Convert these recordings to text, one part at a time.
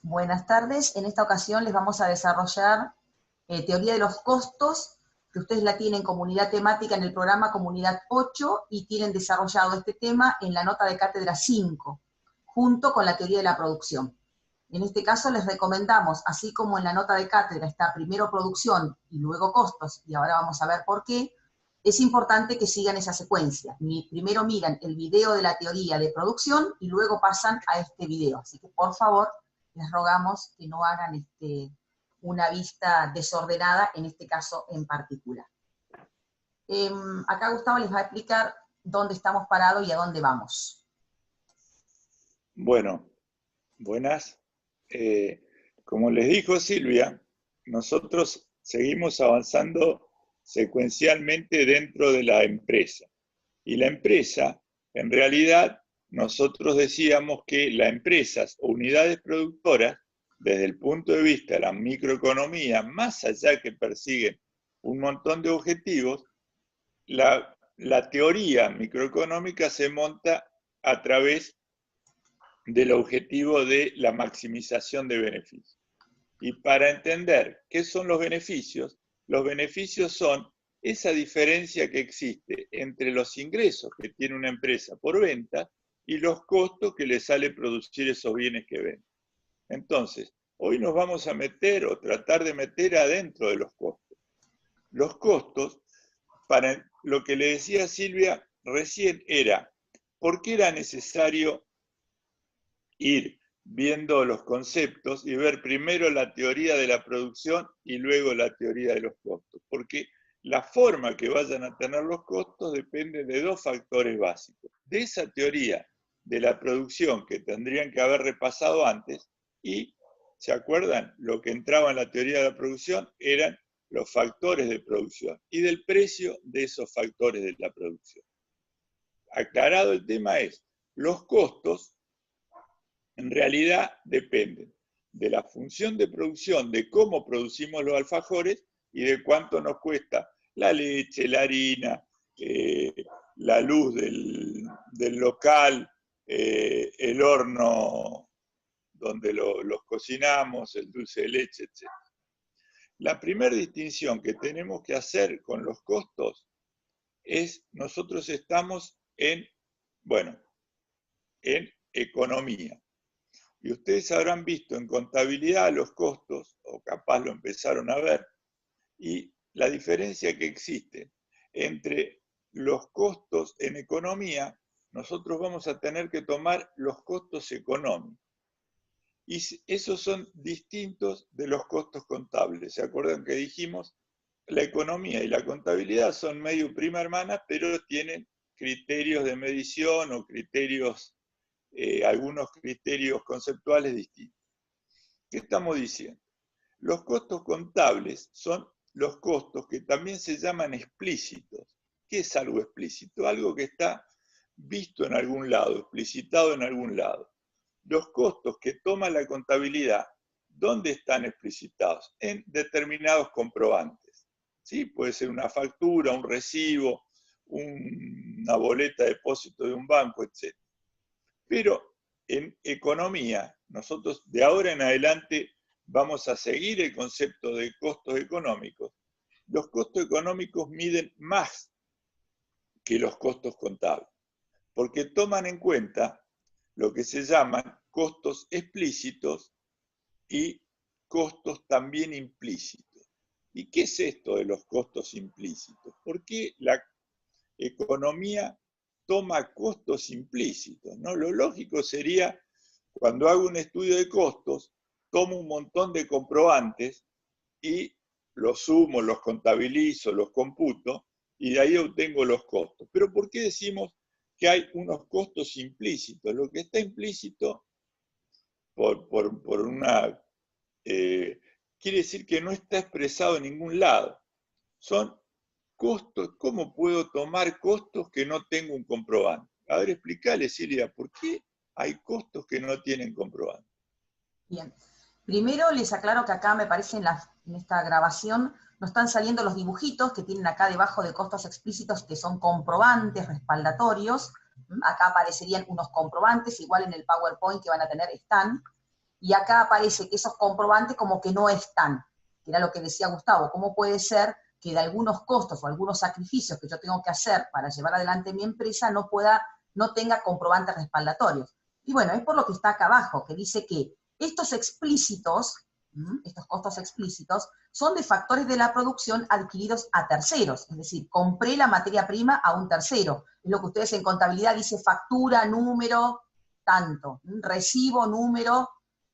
Buenas tardes. En esta ocasión les vamos a desarrollar teoría de los costos, que ustedes la tienen como unidad temática en el programa Comunidad 8 y tienen desarrollado este tema en la nota de cátedra 5, junto con la teoría de la producción. En este caso les recomendamos, así como en la nota de cátedra está primero producción y luego costos, y ahora vamos a ver por qué, es importante que sigan esa secuencia. Primero miran el video de la teoría de producción y luego pasan a este video. Así que por favor, les rogamos que no hagan una vista desordenada, en este caso en particular. Acá Gustavo les va a explicar dónde estamos parados y a dónde vamos. Bueno, buenas. Como les dijo Silvia, nosotros seguimos avanzando secuencialmente dentro de la empresa. Y la empresa, en realidad, nosotros decíamos que las empresas o unidades productoras, desde el punto de vista de la microeconomía, más allá que persiguen un montón de objetivos, la teoría microeconómica se monta a través del objetivo de la maximización de beneficios. Y para entender qué son los beneficios son esa diferencia que existe entre los ingresos que tiene una empresa por venta y los costos que le sale producir esos bienes que vende. Entonces, hoy nos vamos a meter o tratar de meter adentro de los costos. Los costos, para lo que le decía Silvia recién, era ¿por qué era necesario ir viendo los conceptos y ver primero la teoría de la producción y luego la teoría de los costos? Porque la forma que vayan a tener los costos depende de dos factores básicos. De esa teoría de la producción que tendrían que haber repasado antes, y, ¿se acuerdan? Lo que entraba en la teoría de la producción eran los factores de producción y del precio de esos factores de la producción. Aclarado el tema es, los costos en realidad dependen de la función de producción, de cómo producimos los alfajores y de cuánto nos cuesta la leche, la harina, la luz del local, el horno donde los cocinamos, el dulce de leche, etc. La primera distinción que tenemos que hacer con los costos es, nosotros estamos en economía. Y ustedes habrán visto en contabilidad los costos, o capaz lo empezaron a ver, y la diferencia que existe entre los costos en economía, nosotros vamos a tener que tomar los costos económicos. Y esos son distintos de los costos contables. ¿Se acuerdan que dijimos? La economía y la contabilidad son medio prima hermana, pero tienen criterios de medición o criterios, algunos criterios conceptuales distintos. ¿Qué estamos diciendo? Los costos contables son los costos que también se llaman explícitos. ¿Qué es algo explícito? Algo que está visto en algún lado, explicitado en algún lado. Los costos que toma la contabilidad, ¿dónde están explicitados? En determinados comprobantes. ¿Sí? Puede ser una factura, un recibo, una boleta de depósito de un banco, etc. Pero en economía, nosotros de ahora en adelante vamos a seguir el concepto de costos económicos. Los costos económicos miden más que los costos contables, porque toman en cuenta lo que se llaman costos explícitos y costos también implícitos. ¿Y qué es esto de los costos implícitos? ¿Por qué la economía toma costos implícitos? ¿No? Lo lógico sería, cuando hago un estudio de costos, tomo un montón de comprobantes y los sumo, los contabilizo, los computo, y de ahí obtengo los costos. Pero ¿por qué decimos que hay unos costos implícitos? Lo que está implícito quiere decir que no está expresado en ningún lado. Son costos. ¿Cómo puedo tomar costos que no tengo un comprobante? A ver, explícale, Silvia, ¿por qué hay costos que no tienen comprobante? Bien. Primero les aclaro que acá me parece en esta grabación nos están saliendo los dibujitos que tienen acá debajo de costos explícitos, que son comprobantes, respaldatorios. Acá aparecerían unos comprobantes, igual en el PowerPoint que van a tener están. y acá aparece que esos comprobantes como que no están, que era lo que decía Gustavo, ¿cómo puede ser que de algunos costos o algunos sacrificios que yo tengo que hacer para llevar adelante mi empresa no tenga comprobantes respaldatorios? Y bueno, es por lo que está acá abajo, que dice que estos explícitos, estos costos explícitos, son de factores de la producción adquiridos a terceros, es decir, compré la materia prima a un tercero. Es lo que ustedes en contabilidad dice factura, número, tanto, recibo, número,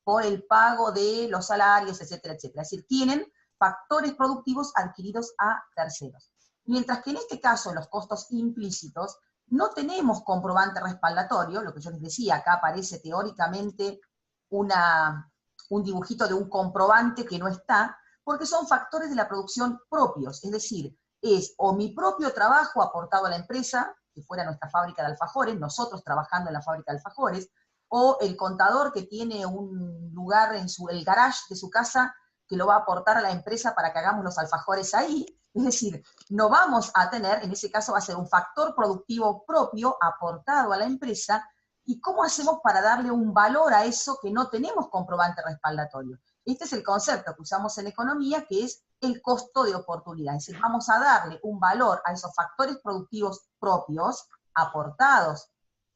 por el pago de los salarios, etcétera, etcétera. Es decir, tienen factores productivos adquiridos a terceros. Mientras que en este caso, en los costos implícitos, no tenemos comprobante respaldatorio, lo que yo les decía, acá aparece teóricamente un dibujito de un comprobante que no está, porque son factores de la producción propios, es decir, es o mi propio trabajo aportado a la empresa, que fuera nuestra fábrica de alfajores, nosotros trabajando en la fábrica de alfajores, o el contador que tiene un lugar en el garage de su casa que lo va a aportar a la empresa para que hagamos los alfajores ahí. Es decir, no vamos a tener, en ese caso va a ser un factor productivo propio aportado a la empresa. ¿Y cómo hacemos para darle un valor a eso que no tenemos comprobante respaldatorio? Este es el concepto que usamos en economía, que es el costo de oportunidad. Es decir, vamos a darle un valor a esos factores productivos propios aportados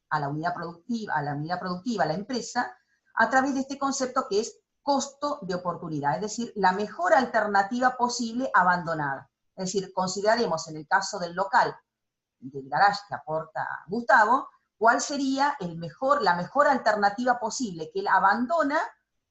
a la unidad productiva, a la empresa, a través de este concepto que es costo de oportunidad, es decir, la mejor alternativa posible abandonada. Es decir, consideraremos en el caso del local, del garage que aporta Gustavo, cuál sería la mejor alternativa posible que él abandona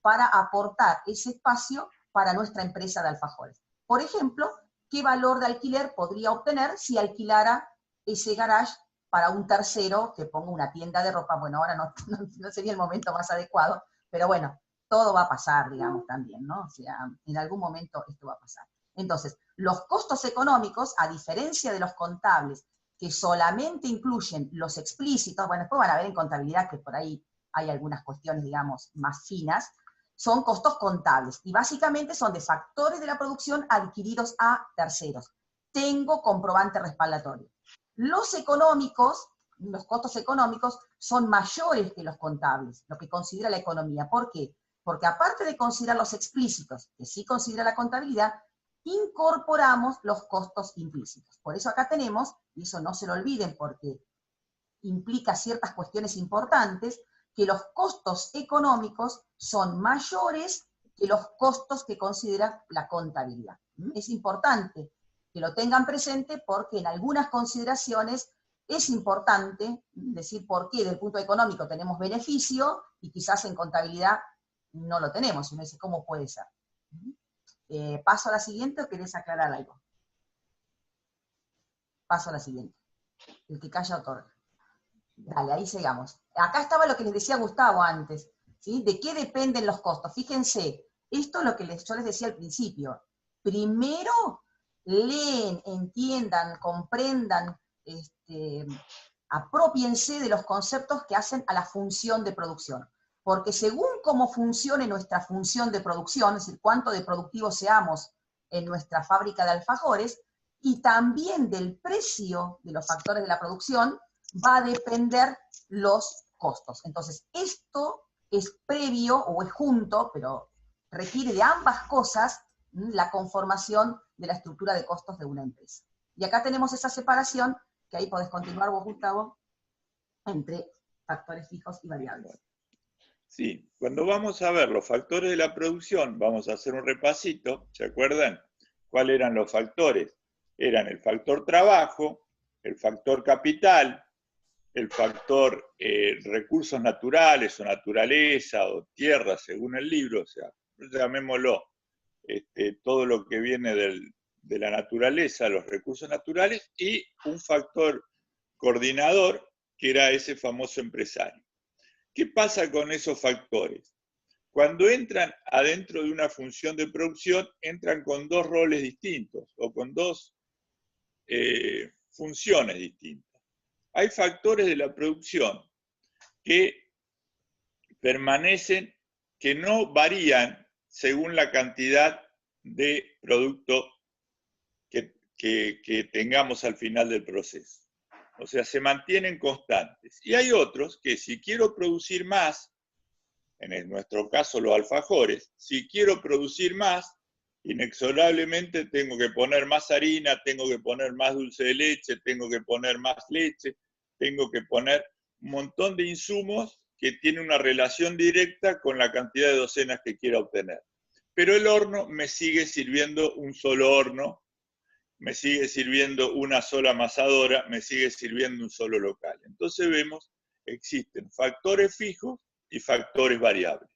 para aportar ese espacio para nuestra empresa de alfajores. Por ejemplo, ¿qué valor de alquiler podría obtener si alquilara ese garage para un tercero que ponga una tienda de ropa? Bueno, ahora no sería el momento más adecuado, pero bueno, todo va a pasar, digamos, también, ¿no? O sea, en algún momento esto va a pasar. Entonces, los costos económicos, a diferencia de los contables, que solamente incluyen los explícitos, bueno, después van a ver en contabilidad que por ahí hay algunas cuestiones, digamos, más finas, son costos contables, y básicamente son de factores de la producción adquiridos a terceros. Tengo comprobante respaldatorio. Los económicos, los costos económicos, son mayores que los contables, lo que considera la economía. ¿Por qué? Porque aparte de considerar los explícitos, que sí considera la contabilidad, incorporamos los costos implícitos. Por eso acá tenemos, y eso no se lo olviden porque implica ciertas cuestiones importantes, que los costos económicos son mayores que los costos que considera la contabilidad. Es importante que lo tengan presente porque en algunas consideraciones es importante decir por qué desde el punto económico tenemos beneficio y quizás en contabilidad no lo tenemos. Uno dice, ¿cómo puede ser? ¿Paso a la siguiente o querés aclarar algo? Paso a la siguiente. El que calla otorga. Dale, ahí llegamos. Acá estaba lo que les decía Gustavo antes, ¿sí? ¿De qué dependen los costos? Fíjense, esto es lo que yo les decía al principio. Primero, leen, entiendan, comprendan, apropiense de los conceptos que hacen a la función de producción. Porque según cómo funcione nuestra función de producción, es decir, cuánto de productivos seamos en nuestra fábrica de alfajores, y también del precio de los factores de la producción, va a depender los costos. Entonces, esto es previo o es junto, pero requiere de ambas cosas la conformación de la estructura de costos de una empresa. Y acá tenemos esa separación, que ahí podés continuar vos, Gustavo, entre factores fijos y variables. Sí, cuando vamos a ver los factores de la producción, vamos a hacer un repasito, ¿se acuerdan? ¿Cuáles eran los factores? Eran el factor trabajo, el factor capital, el factor recursos naturales o naturaleza o tierra, según el libro, o sea, llamémoslo, todo lo que viene de la naturaleza, los recursos naturales, y un factor coordinador, que era ese famoso empresario. ¿Qué pasa con esos factores? Cuando entran adentro de una función de producción, entran con dos roles distintos o con dos funciones distintas. Hay factores de la producción que permanecen, que no varían según la cantidad de producto que tengamos al final del proceso. O sea, se mantienen constantes. Y hay otros que si quiero producir más, nuestro caso los alfajores, si quiero producir más, inexorablemente tengo que poner más harina, tengo que poner más dulce de leche, tengo que poner más leche, tengo que poner un montón de insumos que tienen una relación directa con la cantidad de docenas que quiero obtener. Pero el horno me sigue sirviendo un solo horno, me sigue sirviendo una sola amasadora, me sigue sirviendo un solo local. Entonces vemos, existen factores fijos y factores variables.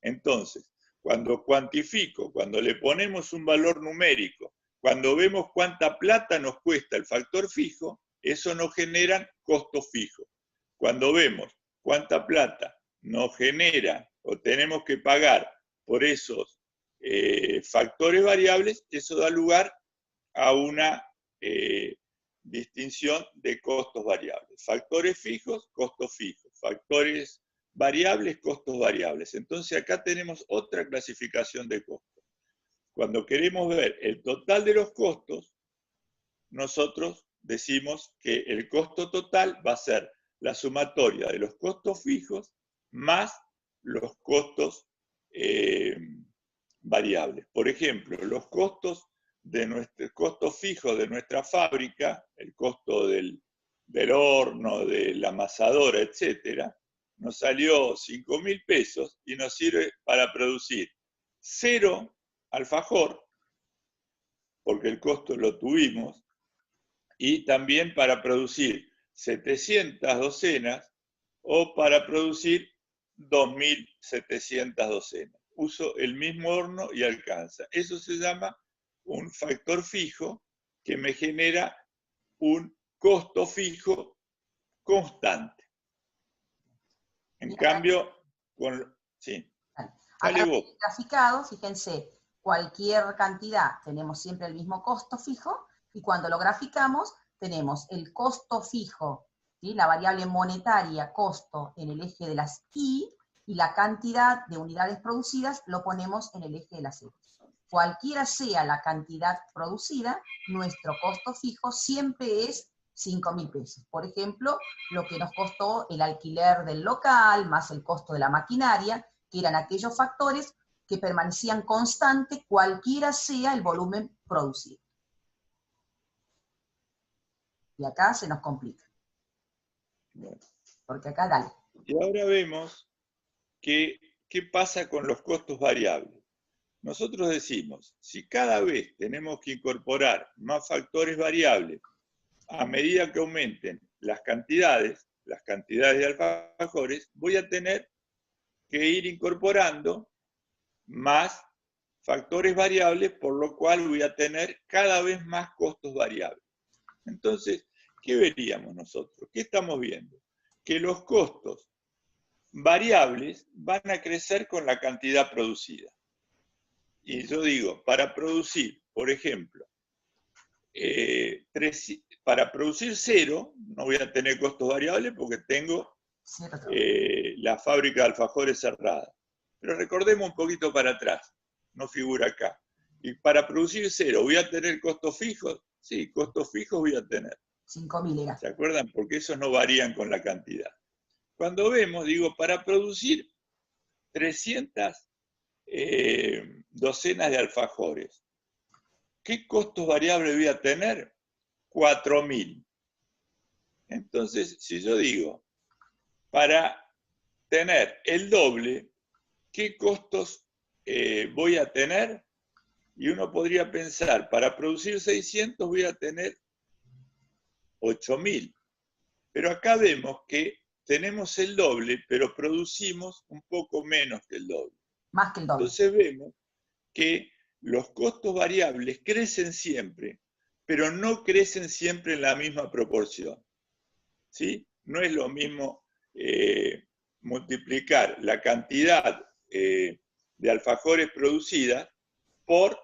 Entonces, cuando cuantifico, cuando le ponemos un valor numérico, cuando vemos cuánta plata nos cuesta el factor fijo, eso nos genera costos fijos. Cuando vemos cuánta plata nos genera o tenemos que pagar por esos factores variables, eso da lugar a una distinción de costos variables. Factores fijos, costos fijos. Factores variables, costos variables. Entonces acá tenemos otra clasificación de costos. Cuando queremos ver el total de los costos, nosotros decimos que el costo total va a ser la sumatoria de los costos fijos más los costos variables. Por ejemplo, los costos fijos de nuestra fábrica, el costo del horno, de la amasadora, etcétera, nos salió 5.000 pesos y nos sirve para producir 0 alfajor, porque el costo lo tuvimos, y también para producir 700 docenas o para producir 2.700 docenas. Uso el mismo horno y alcanza. Eso se llama un factor fijo que me genera un costo fijo constante. En cambio, sí. Acá en el graficado, fíjense, cualquier cantidad tenemos siempre el mismo costo fijo, y cuando lo graficamos tenemos el costo fijo, ¿sí? La variable monetaria, costo, en el eje de las Y, y la cantidad de unidades producidas lo ponemos en el eje de las X. Cualquiera sea la cantidad producida, nuestro costo fijo siempre es 5.000 pesos. Por ejemplo, lo que nos costó el alquiler del local, más el costo de la maquinaria, que eran aquellos factores que permanecían constantes cualquiera sea el volumen producido. Y acá se nos complica. Porque acá, dale. Y ahora vemos qué pasa con los costos variables. Nosotros decimos, si cada vez tenemos que incorporar más factores variables a medida que aumenten las cantidades de alfajores, voy a tener que ir incorporando más factores variables, por lo cual voy a tener cada vez más costos variables. Entonces, ¿qué veríamos nosotros? ¿Qué estamos viendo? Que los costos variables van a crecer con la cantidad producida. Y yo digo, para producir, por ejemplo, para producir 0, no voy a tener costos variables porque tengo la fábrica de alfajores cerrada. Pero recordemos un poquito para atrás, no figura acá. Y para producir 0, ¿voy a tener costos fijos? Sí, costos fijos voy a tener. 5.000 ¿Se acuerdan? Porque esos no varían con la cantidad. Cuando vemos, digo, para producir 300 docenas de alfajores, ¿qué costos variables voy a tener? 4.000. Entonces, si yo digo, para tener el doble, ¿qué costos voy a tener? Y uno podría pensar, para producir 600 voy a tener 8.000. Pero acá vemos que tenemos el doble, pero producimos un poco menos que el doble. Más que el doble. Entonces vemos que los costos variables crecen siempre, pero no crecen siempre en la misma proporción. ¿Sí? No es lo mismo multiplicar la cantidad de alfajores producidas por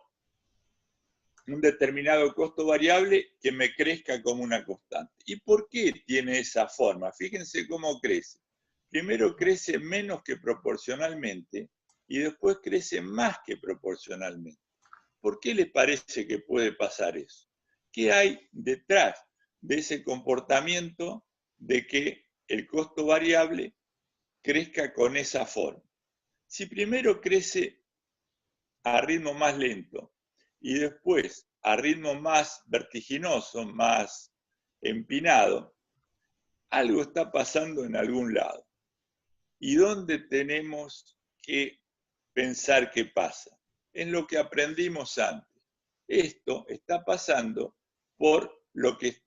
un determinado costo variable que me crezca como una constante. ¿Y por qué tiene esa forma? Fíjense cómo crece. Primero crece menos que proporcionalmente y después crece más que proporcionalmente. ¿Por qué les parece que puede pasar eso? ¿Qué hay detrás de ese comportamiento de que el costo variable crezca con esa forma? Si primero crece a ritmo más lento y después a ritmo más vertiginoso, más empinado, algo está pasando en algún lado. ¿Y dónde tenemos que pensar qué pasa? En lo que aprendimos antes. Esto está pasando por lo que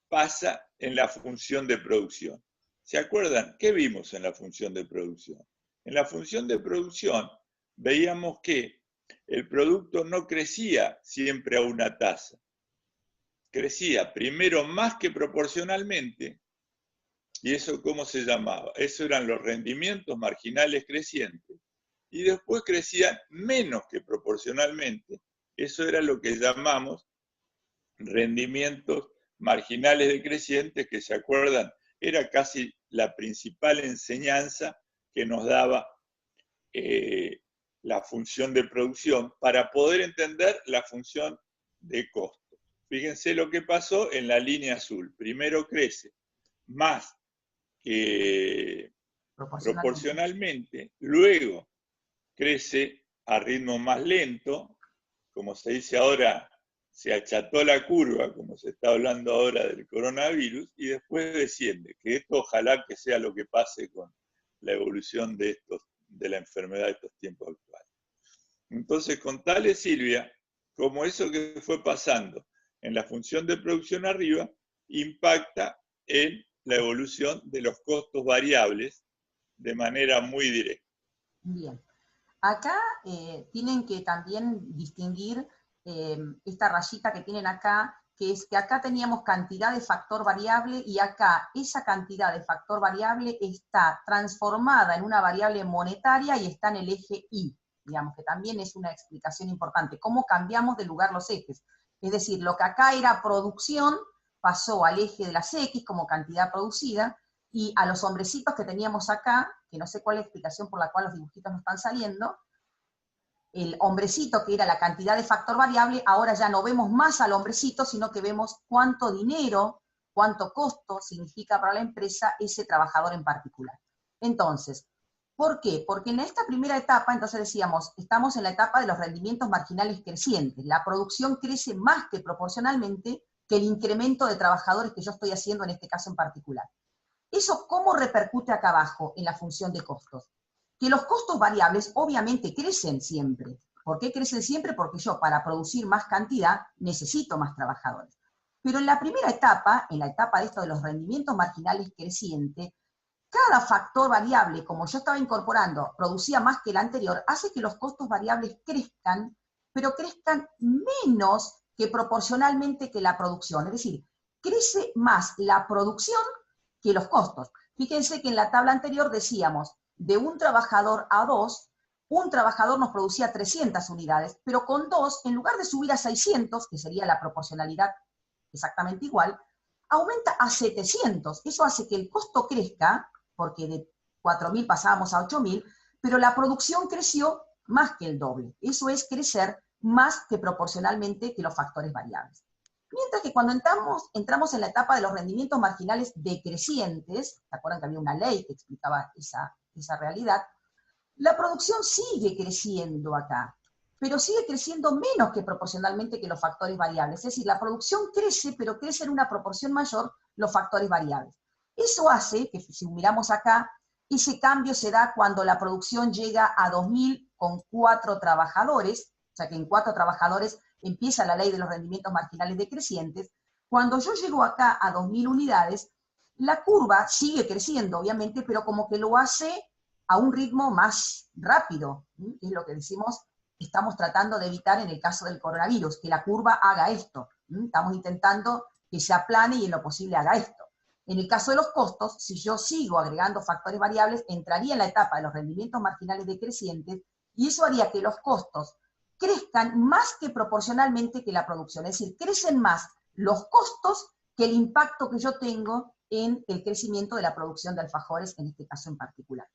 pasa en la función de producción. ¿Se acuerdan? ¿Qué vimos en la función de producción? En la función de producción veíamos que el producto no crecía siempre a una tasa. Crecía primero más que proporcionalmente. ¿Y eso cómo se llamaba? Eso eran los rendimientos marginales crecientes. Y después crecían menos que proporcionalmente. Eso era lo que llamamos rendimientos marginales decrecientes, que se acuerdan, era casi la principal enseñanza que nos daba la función de producción para poder entender la función de costo. Fíjense lo que pasó en la línea azul. Primero crece más que proporcionalmente, luego crece a ritmo más lento, como se dice ahora, se acható la curva, como se está hablando ahora del coronavirus, y después desciende, que esto ojalá que sea lo que pase con la evolución de la enfermedad de estos tiempos actuales. Entonces, contale, Silvia, cómo eso que fue pasando en la función de producción arriba impacta en la evolución de los costos variables de manera muy directa. Bien. Acá tienen que también distinguir esta rayita que tienen acá, que es que acá teníamos cantidad de factor variable y acá esa cantidad de factor variable está transformada en una variable monetaria y está en el eje Y, digamos que también es una explicación importante, cómo cambiamos de lugar los ejes. Es decir, lo que acá era producción pasó al eje de las X como cantidad producida, y a los hombrecitos que teníamos acá, que no sé cuál es la explicación por la cual los dibujitos no están saliendo, el hombrecito, que era la cantidad de factor variable, ahora ya no vemos más al hombrecito, sino que vemos cuánto dinero, cuánto costo significa para la empresa ese trabajador en particular. Entonces, ¿por qué? Porque en esta primera etapa, entonces decíamos, estamos en la etapa de los rendimientos marginales crecientes. La producción crece más que proporcionalmente que el incremento de trabajadores que yo estoy haciendo en este caso en particular. ¿Eso cómo repercute acá abajo en la función de costos? Que los costos variables obviamente crecen siempre. ¿Por qué crecen siempre? Porque yo para producir más cantidad necesito más trabajadores. Pero en la primera etapa, en la etapa de esto de los rendimientos marginales crecientes, cada factor variable, como yo estaba incorporando, producía más que el anterior, hace que los costos variables crezcan, pero crezcan menos que proporcionalmente que la producción. Es decir, crece más la producción que los costos. Fíjense que en la tabla anterior decíamos, de un trabajador a dos, un trabajador nos producía 300 unidades, pero con dos, en lugar de subir a 600, que sería la proporcionalidad exactamente igual, aumenta a 700. Eso hace que el costo crezca, porque de 4.000 pasábamos a 8.000, pero la producción creció más que el doble. Eso es crecer más que proporcionalmente que los factores variables. Mientras que cuando entramos en la etapa de los rendimientos marginales decrecientes, ¿se acuerdan que había una ley que explicaba esa realidad? La producción sigue creciendo acá, pero sigue creciendo menos que proporcionalmente que los factores variables. Es decir, la producción crece, pero crece en una proporción mayor los factores variables. Eso hace que, si miramos acá, ese cambio se da cuando la producción llega a 2.000 con 4 trabajadores, o sea que en 4 trabajadores empieza la ley de los rendimientos marginales decrecientes. Cuando yo llego acá a 2.000 unidades, la curva sigue creciendo, obviamente, pero como que lo hace a un ritmo más rápido, que es lo que decimos, estamos tratando de evitar en el caso del coronavirus, que la curva haga esto. Estamos intentando que se aplane y en lo posible haga esto. En el caso de los costos, si yo sigo agregando factores variables, entraría en la etapa de los rendimientos marginales decrecientes, y eso haría que los costos crezcan más que proporcionalmente que la producción. Es decir, crecen más los costos que el impacto que yo tengo en el crecimiento de la producción de alfajores, en este caso en particular.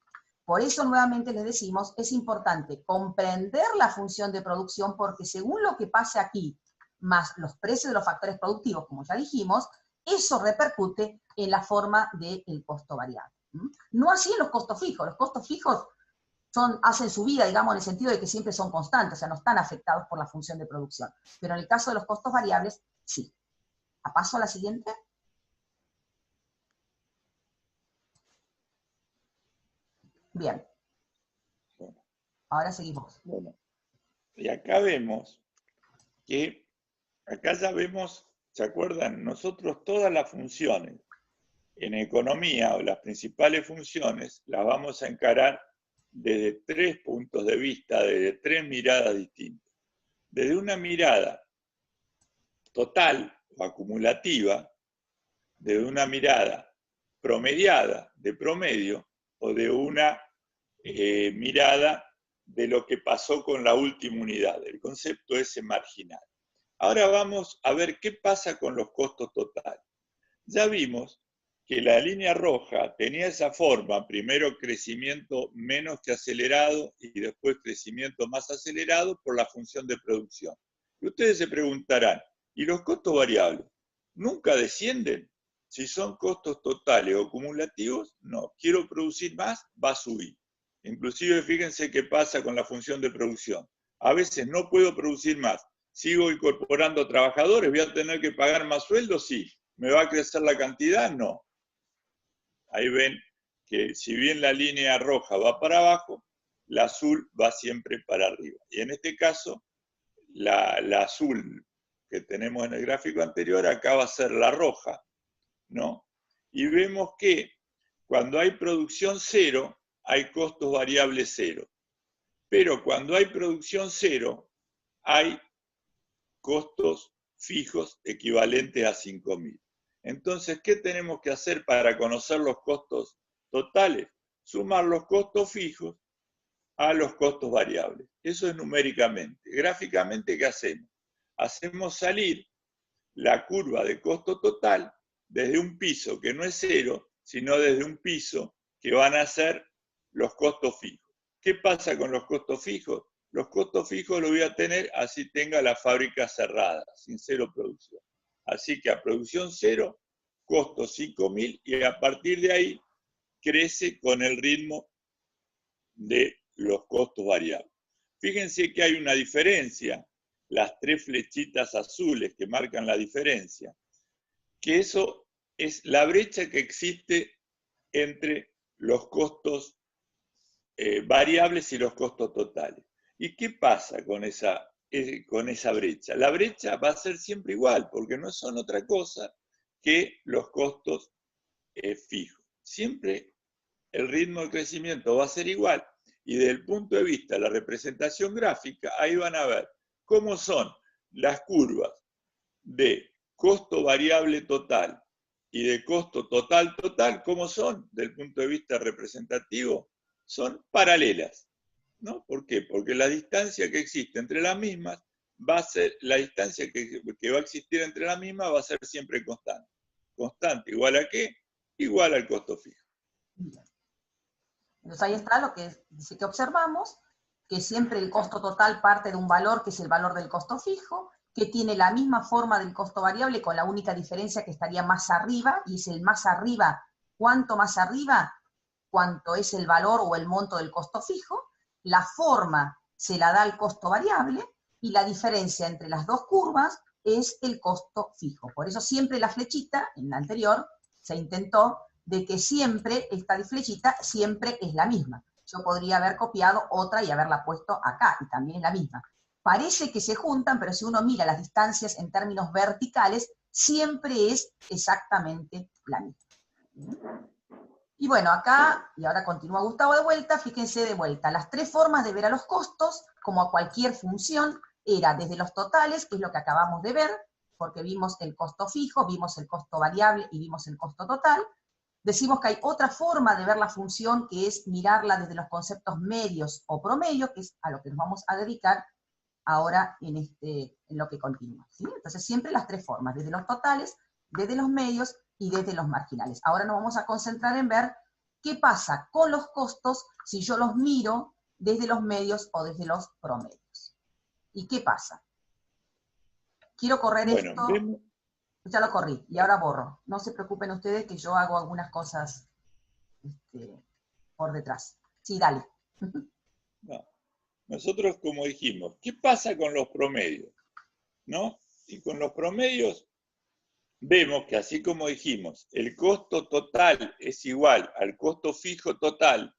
Por eso, nuevamente les decimos, es importante comprender la función de producción, porque según lo que pase aquí, más los precios de los factores productivos, como ya dijimos, eso repercute en la forma del costo variable. No así en los costos fijos. Los costos fijos hacen su vida, digamos, en el sentido de que siempre son constantes, o sea, no están afectados por la función de producción. Pero en el caso de los costos variables, sí. ¿Paso a la siguiente? Bien. Ahora seguimos. Bueno, y acá vemos que, acá ya vemos, ¿se acuerdan? Nosotros todas las funciones en economía, o las principales funciones, las vamos a encarar desde 3 puntos de vista, desde 3 miradas distintas. Desde una mirada total o acumulativa, desde una mirada promediada, de promedio, o de una mirada de lo que pasó con la última unidad, el concepto ese marginal. Ahora vamos a ver qué pasa con los costos totales. Ya vimos que la línea roja tenía esa forma, primero crecimiento menos que acelerado y después crecimiento más acelerado por la función de producción. Y ustedes se preguntarán, ¿y los costos variables nunca descienden? Si son costos totales o acumulativos, no. Quiero producir más, va a subir. Inclusive fíjense qué pasa con la función de producción. A veces no puedo producir más. ¿Sigo incorporando trabajadores? ¿Voy a tener que pagar más sueldos? Sí. ¿Me va a crecer la cantidad? No. Ahí ven que si bien la línea roja va para abajo, la azul va siempre para arriba. Y en este caso, la azul que tenemos en el gráfico anterior, acá va a ser la roja, ¿no? Y vemos que cuando hay producción cero, hay costos variables cero. Pero cuando hay producción cero, hay costos fijos equivalentes a 5.000. Entonces, ¿qué tenemos que hacer para conocer los costos totales? Sumar los costos fijos a los costos variables. Eso es numéricamente. Gráficamente, ¿qué hacemos? Hacemos salir la curva de costo total desde un piso que no es cero, sino desde un piso que van a ser los costos fijos. ¿Qué pasa con los costos fijos? Los costos fijos los voy a tener así tenga la fábrica cerrada, sin cero producción. Así que a producción cero, costos 5.000 y a partir de ahí crece con el ritmo de los costos variables. Fíjense que hay una diferencia, las 3 flechitas azules que marcan la diferencia, que eso es la brecha que existe entre los costos variables y los costos totales. ¿Y qué pasa con esa brecha? La brecha va a ser siempre igual, porque no son otra cosa que los costos fijos. Siempre el ritmo de crecimiento va a ser igual, y desde el punto de vista de la representación gráfica, ahí van a ver cómo son las curvas de costo variable total y de costo total total, ¿cómo son? Desde el punto de vista representativo, son paralelas, ¿no? ¿Por qué? Porque la distancia que existe entre las mismas va a ser, la distancia que va a existir entre las mismas va a ser siempre constante. Constante, ¿igual a qué? Igual al costo fijo. Entonces ahí está lo que dice que observamos, que siempre el costo total parte de un valor que es el valor del costo fijo, que tiene la misma forma del costo variable con la única diferencia que estaría más arriba, y es el más arriba, ¿cuánto más arriba? Cuánto es el valor o el monto del costo fijo, la forma se la da el costo variable, y la diferencia entre las dos curvas es el costo fijo. Por eso siempre la flechita, en la anterior, se intentó de que siempre esta flechita siempre es la misma. Yo podría haber copiado otra y haberla puesto acá, y también es la misma. Parece que se juntan, pero si uno mira las distancias en términos verticales, siempre es exactamente la misma. Y bueno, acá, y ahora continúa Gustavo de vuelta, fíjense de vuelta, las 3 formas de ver a los costos, como a cualquier función, era desde los totales, que es lo que acabamos de ver, porque vimos el costo fijo, vimos el costo variable y vimos el costo total. Decimos que hay otra forma de ver la función, que es mirarla desde los conceptos medios o promedio, que es a lo que nos vamos a dedicar ahora en lo que continúa, ¿sí? Entonces siempre las 3 formas, desde los totales, desde los medios y desde los marginales. Ahora nos vamos a concentrar en ver qué pasa con los costos si yo los miro desde los medios o desde los promedios. ¿Y qué pasa? Quiero correr esto, ya lo corrí, y ahora borro. No se preocupen ustedes que yo hago algunas cosas por detrás. Sí, dale. No. Nosotros, como dijimos, ¿qué pasa con los promedios? ¿No? Y con los promedios vemos que, así como dijimos, el costo total es igual al costo fijo total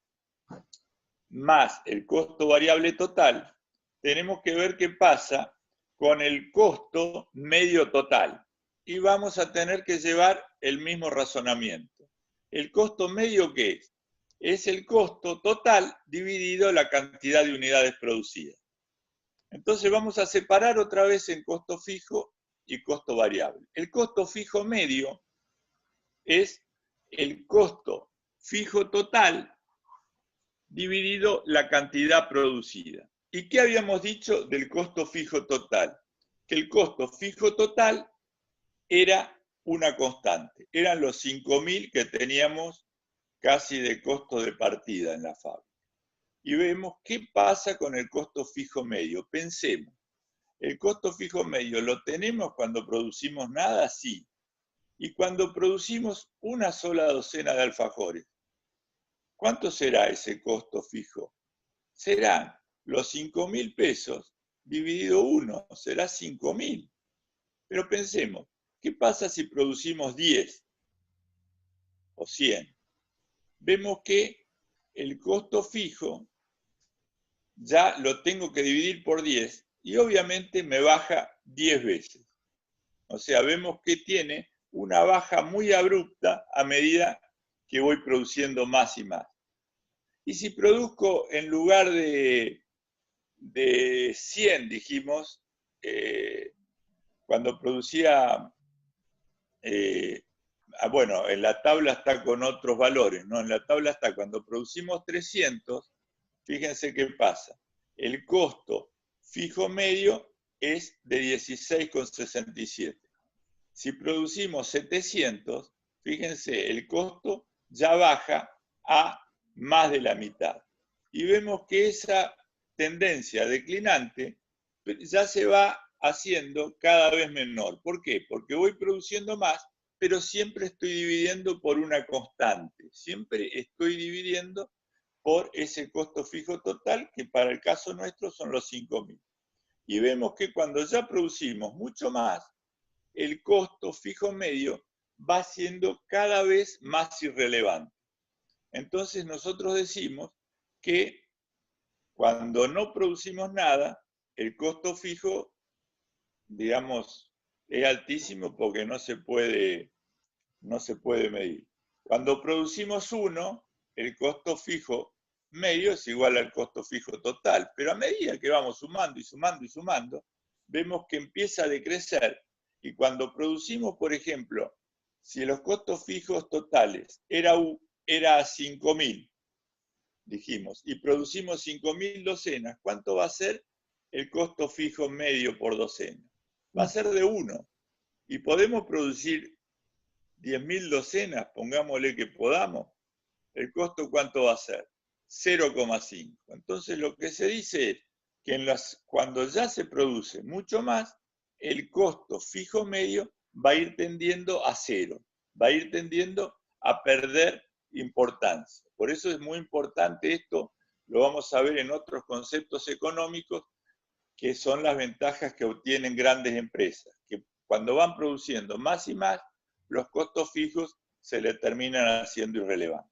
más el costo variable total, tenemos que ver qué pasa con el costo medio total. Y vamos a tener que llevar el mismo razonamiento. ¿El costo medio qué es? Es el costo total dividido la cantidad de unidades producidas. Entonces vamos a separar otra vez en costo fijo y costo variable. El costo fijo medio es el costo fijo total dividido la cantidad producida. ¿Y qué habíamos dicho del costo fijo total? Que el costo fijo total era una constante, eran los 5.000 que teníamos casi de costo de partida en la fábrica. Y vemos qué pasa con el costo fijo medio. Pensemos, ¿el costo fijo medio lo tenemos cuando producimos nada? Sí. Y cuando producimos una sola docena de alfajores, ¿cuánto será ese costo fijo? Serán los 5.000 pesos dividido 1, será 5.000. Pero pensemos, ¿qué pasa si producimos 10 o 100? Vemos que el costo fijo ya lo tengo que dividir por 10 y obviamente me baja 10 veces. O sea, vemos que tiene una baja muy abrupta a medida que voy produciendo más y más. Y si produzco en lugar de 100, dijimos, cuando producía, bueno, en la tabla está con otros valores, ¿no? En la tabla está cuando producimos 300, fíjense qué pasa. El costo fijo medio es de 16,67. Si producimos 700, fíjense, el costo ya baja a más de la mitad. Y vemos que esa tendencia declinante ya se va haciendo cada vez menor. ¿Por qué? Porque voy produciendo más, pero siempre estoy dividiendo por una constante. Siempre estoy dividiendo por ese costo fijo total, que para el caso nuestro son los 5.000. Y vemos que cuando ya producimos mucho más, el costo fijo medio va siendo cada vez más irrelevante. Entonces nosotros decimos que cuando no producimos nada, el costo fijo, digamos, es altísimo porque no se puede medir. Cuando producimos 1, el costo fijo medio es igual al costo fijo total, pero a medida que vamos sumando y sumando y sumando, vemos que empieza a decrecer. Y cuando producimos, por ejemplo, si los costos fijos totales era 5.000, dijimos, y producimos 5.000 docenas, ¿cuánto va a ser el costo fijo medio por docena? Va a ser de 1. Y podemos producir 10.000 docenas, pongámosle que podamos, ¿el costo cuánto va a ser? 0,5. Entonces lo que se dice es que cuando ya se produce mucho más, el costo fijo medio va a ir tendiendo a cero, va a ir tendiendo a perder importancia. Por eso es muy importante esto, lo vamos a ver en otros conceptos económicos, que son las ventajas que obtienen grandes empresas, que cuando van produciendo más y más, los costos fijos se le terminan haciendo irrelevantes.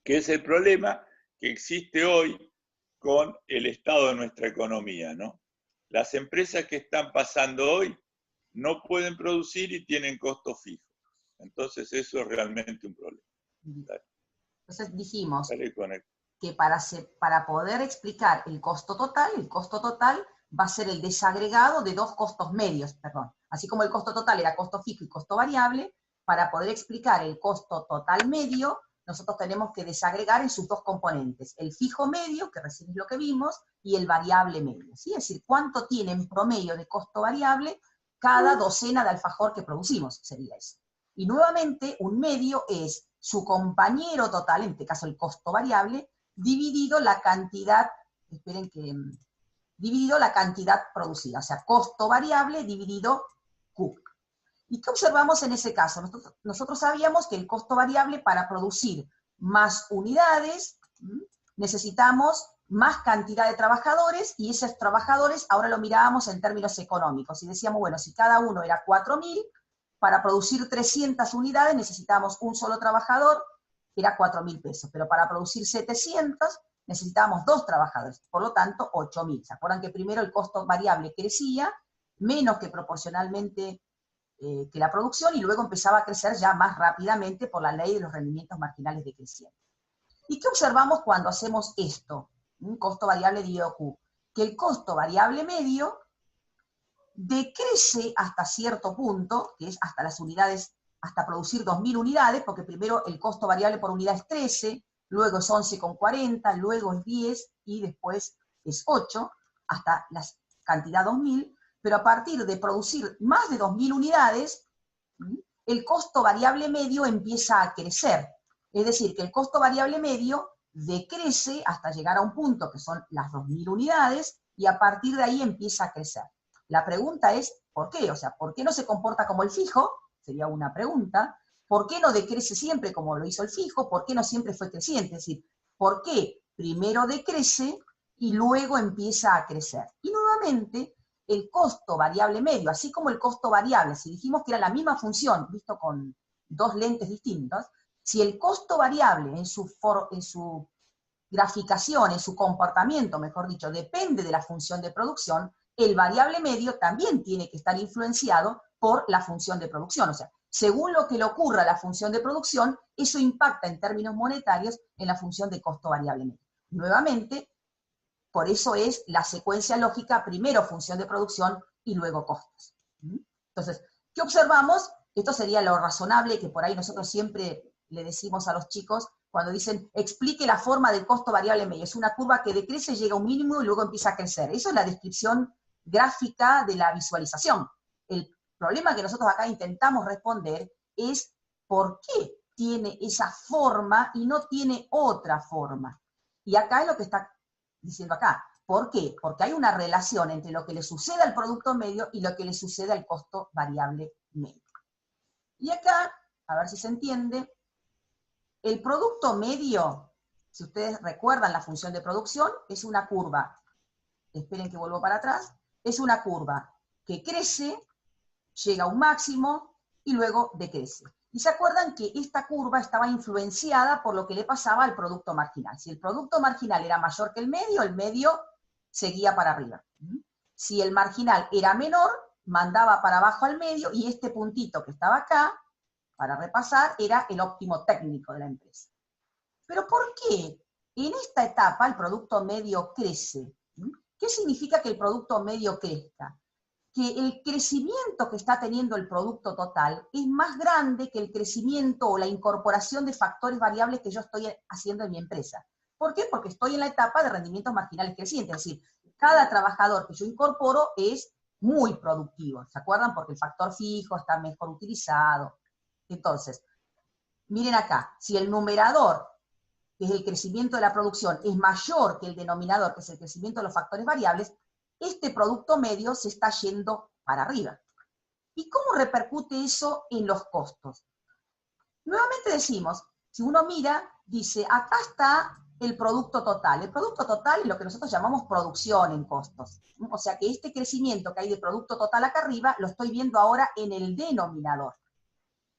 Que es el problema que existe hoy con el estado de nuestra economía, ¿no? Las empresas que están pasando hoy no pueden producir y tienen costos fijos. Entonces eso es realmente un problema. Dale. Entonces dijimos Dale con el... que para poder explicar el costo total va a ser el desagregado de dos costos medios, perdón. Así como el costo total era costo fijo y costo variable, para poder explicar el costo total medio, nosotros tenemos que desagregar en sus dos componentes, el fijo medio, que recién es lo que vimos, y el variable medio, ¿sí? Es decir, cuánto tiene en promedio de costo variable cada docena de alfajor que producimos, sería eso. Y nuevamente, un medio es su compañero total, en este caso el costo variable, dividido la cantidad, dividido la cantidad producida, o sea, costo variable dividido Q. ¿Y qué observamos en ese caso? Nosotros sabíamos que el costo variable para producir más unidades necesitamos más cantidad de trabajadores, y esos trabajadores ahora lo mirábamos en términos económicos, y decíamos, bueno, si cada uno era 4.000, para producir 300 unidades necesitábamos un solo trabajador, era 4.000 pesos, pero para producir 700 necesitábamos 2 trabajadores, por lo tanto 8.000. ¿Se acuerdan que primero el costo variable crecía menos que proporcionalmente que la producción, y luego empezaba a crecer ya más rápidamente por la ley de los rendimientos marginales decrecientes? ¿Y qué observamos cuando hacemos esto? Un costo variable dividido Q. Que el costo variable medio decrece hasta cierto punto, que es hasta las unidades, hasta producir 2.000 unidades, porque primero el costo variable por unidad es 13, luego es 11,40, luego es 10, y después es 8, hasta la cantidad 2.000, pero a partir de producir más de 2.000 unidades, el costo variable medio empieza a crecer. Es decir, que el costo variable medio decrece hasta llegar a un punto que son las 2.000 unidades, y a partir de ahí empieza a crecer. La pregunta es, ¿por qué? O sea, ¿por qué no se comporta como el fijo? Sería una pregunta. ¿Por qué no decrece siempre como lo hizo el fijo? ¿Por qué no siempre fue creciente? Es decir, ¿por qué primero decrece y luego empieza a crecer? Y nuevamente, el costo variable medio, así como el costo variable, si dijimos que era la misma función, visto con 2 lentes distintas, si el costo variable en su graficación, en su comportamiento, mejor dicho, depende de la función de producción, el variable medio también tiene que estar influenciado por la función de producción. O sea, según lo que le ocurra a la función de producción, eso impacta en términos monetarios en la función de costo variable medio. Nuevamente, por eso es la secuencia lógica, primero función de producción y luego costos. Entonces, ¿qué observamos? Esto sería lo razonable, que por ahí nosotros siempre le decimos a los chicos cuando dicen, explique la forma del costo variable medio. Es una curva que decrece, llega a un mínimo y luego empieza a crecer. Eso es la descripción gráfica de la visualización. El problema que nosotros acá intentamos responder es por qué tiene esa forma y no tiene otra forma. Y acá es lo que está diciendo acá. ¿Por qué? Porque hay una relación entre lo que le sucede al producto medio y lo que le sucede al costo variable medio. Y acá, a ver si se entiende, el producto medio, si ustedes recuerdan la función de producción, es una curva, esperen que vuelvo para atrás, es una curva que crece, llega a un máximo y luego decrece. Y se acuerdan que esta curva estaba influenciada por lo que le pasaba al producto marginal. Si el producto marginal era mayor que el medio seguía para arriba. Si el marginal era menor, mandaba para abajo al medio, y este puntito que estaba acá, para repasar, era el óptimo técnico de la empresa. Pero ¿por qué en esta etapa el producto medio crece? ¿Qué significa que el producto medio crezca? Que el crecimiento que está teniendo el producto total es más grande que el crecimiento o la incorporación de factores variables que yo estoy haciendo en mi empresa. ¿Por qué? Porque estoy en la etapa de rendimientos marginales crecientes, es decir, cada trabajador que yo incorporo es muy productivo, ¿se acuerdan? Porque el factor fijo está mejor utilizado. Entonces, miren acá, si el numerador, que es el crecimiento de la producción, es mayor que el denominador, que es el crecimiento de los factores variables, este producto medio se está yendo para arriba. ¿Y cómo repercute eso en los costos? Nuevamente decimos, si uno mira, dice, acá está el producto total. El producto total es lo que nosotros llamamos producción en costos. O sea que este crecimiento que hay de producto total acá arriba, lo estoy viendo ahora en el denominador.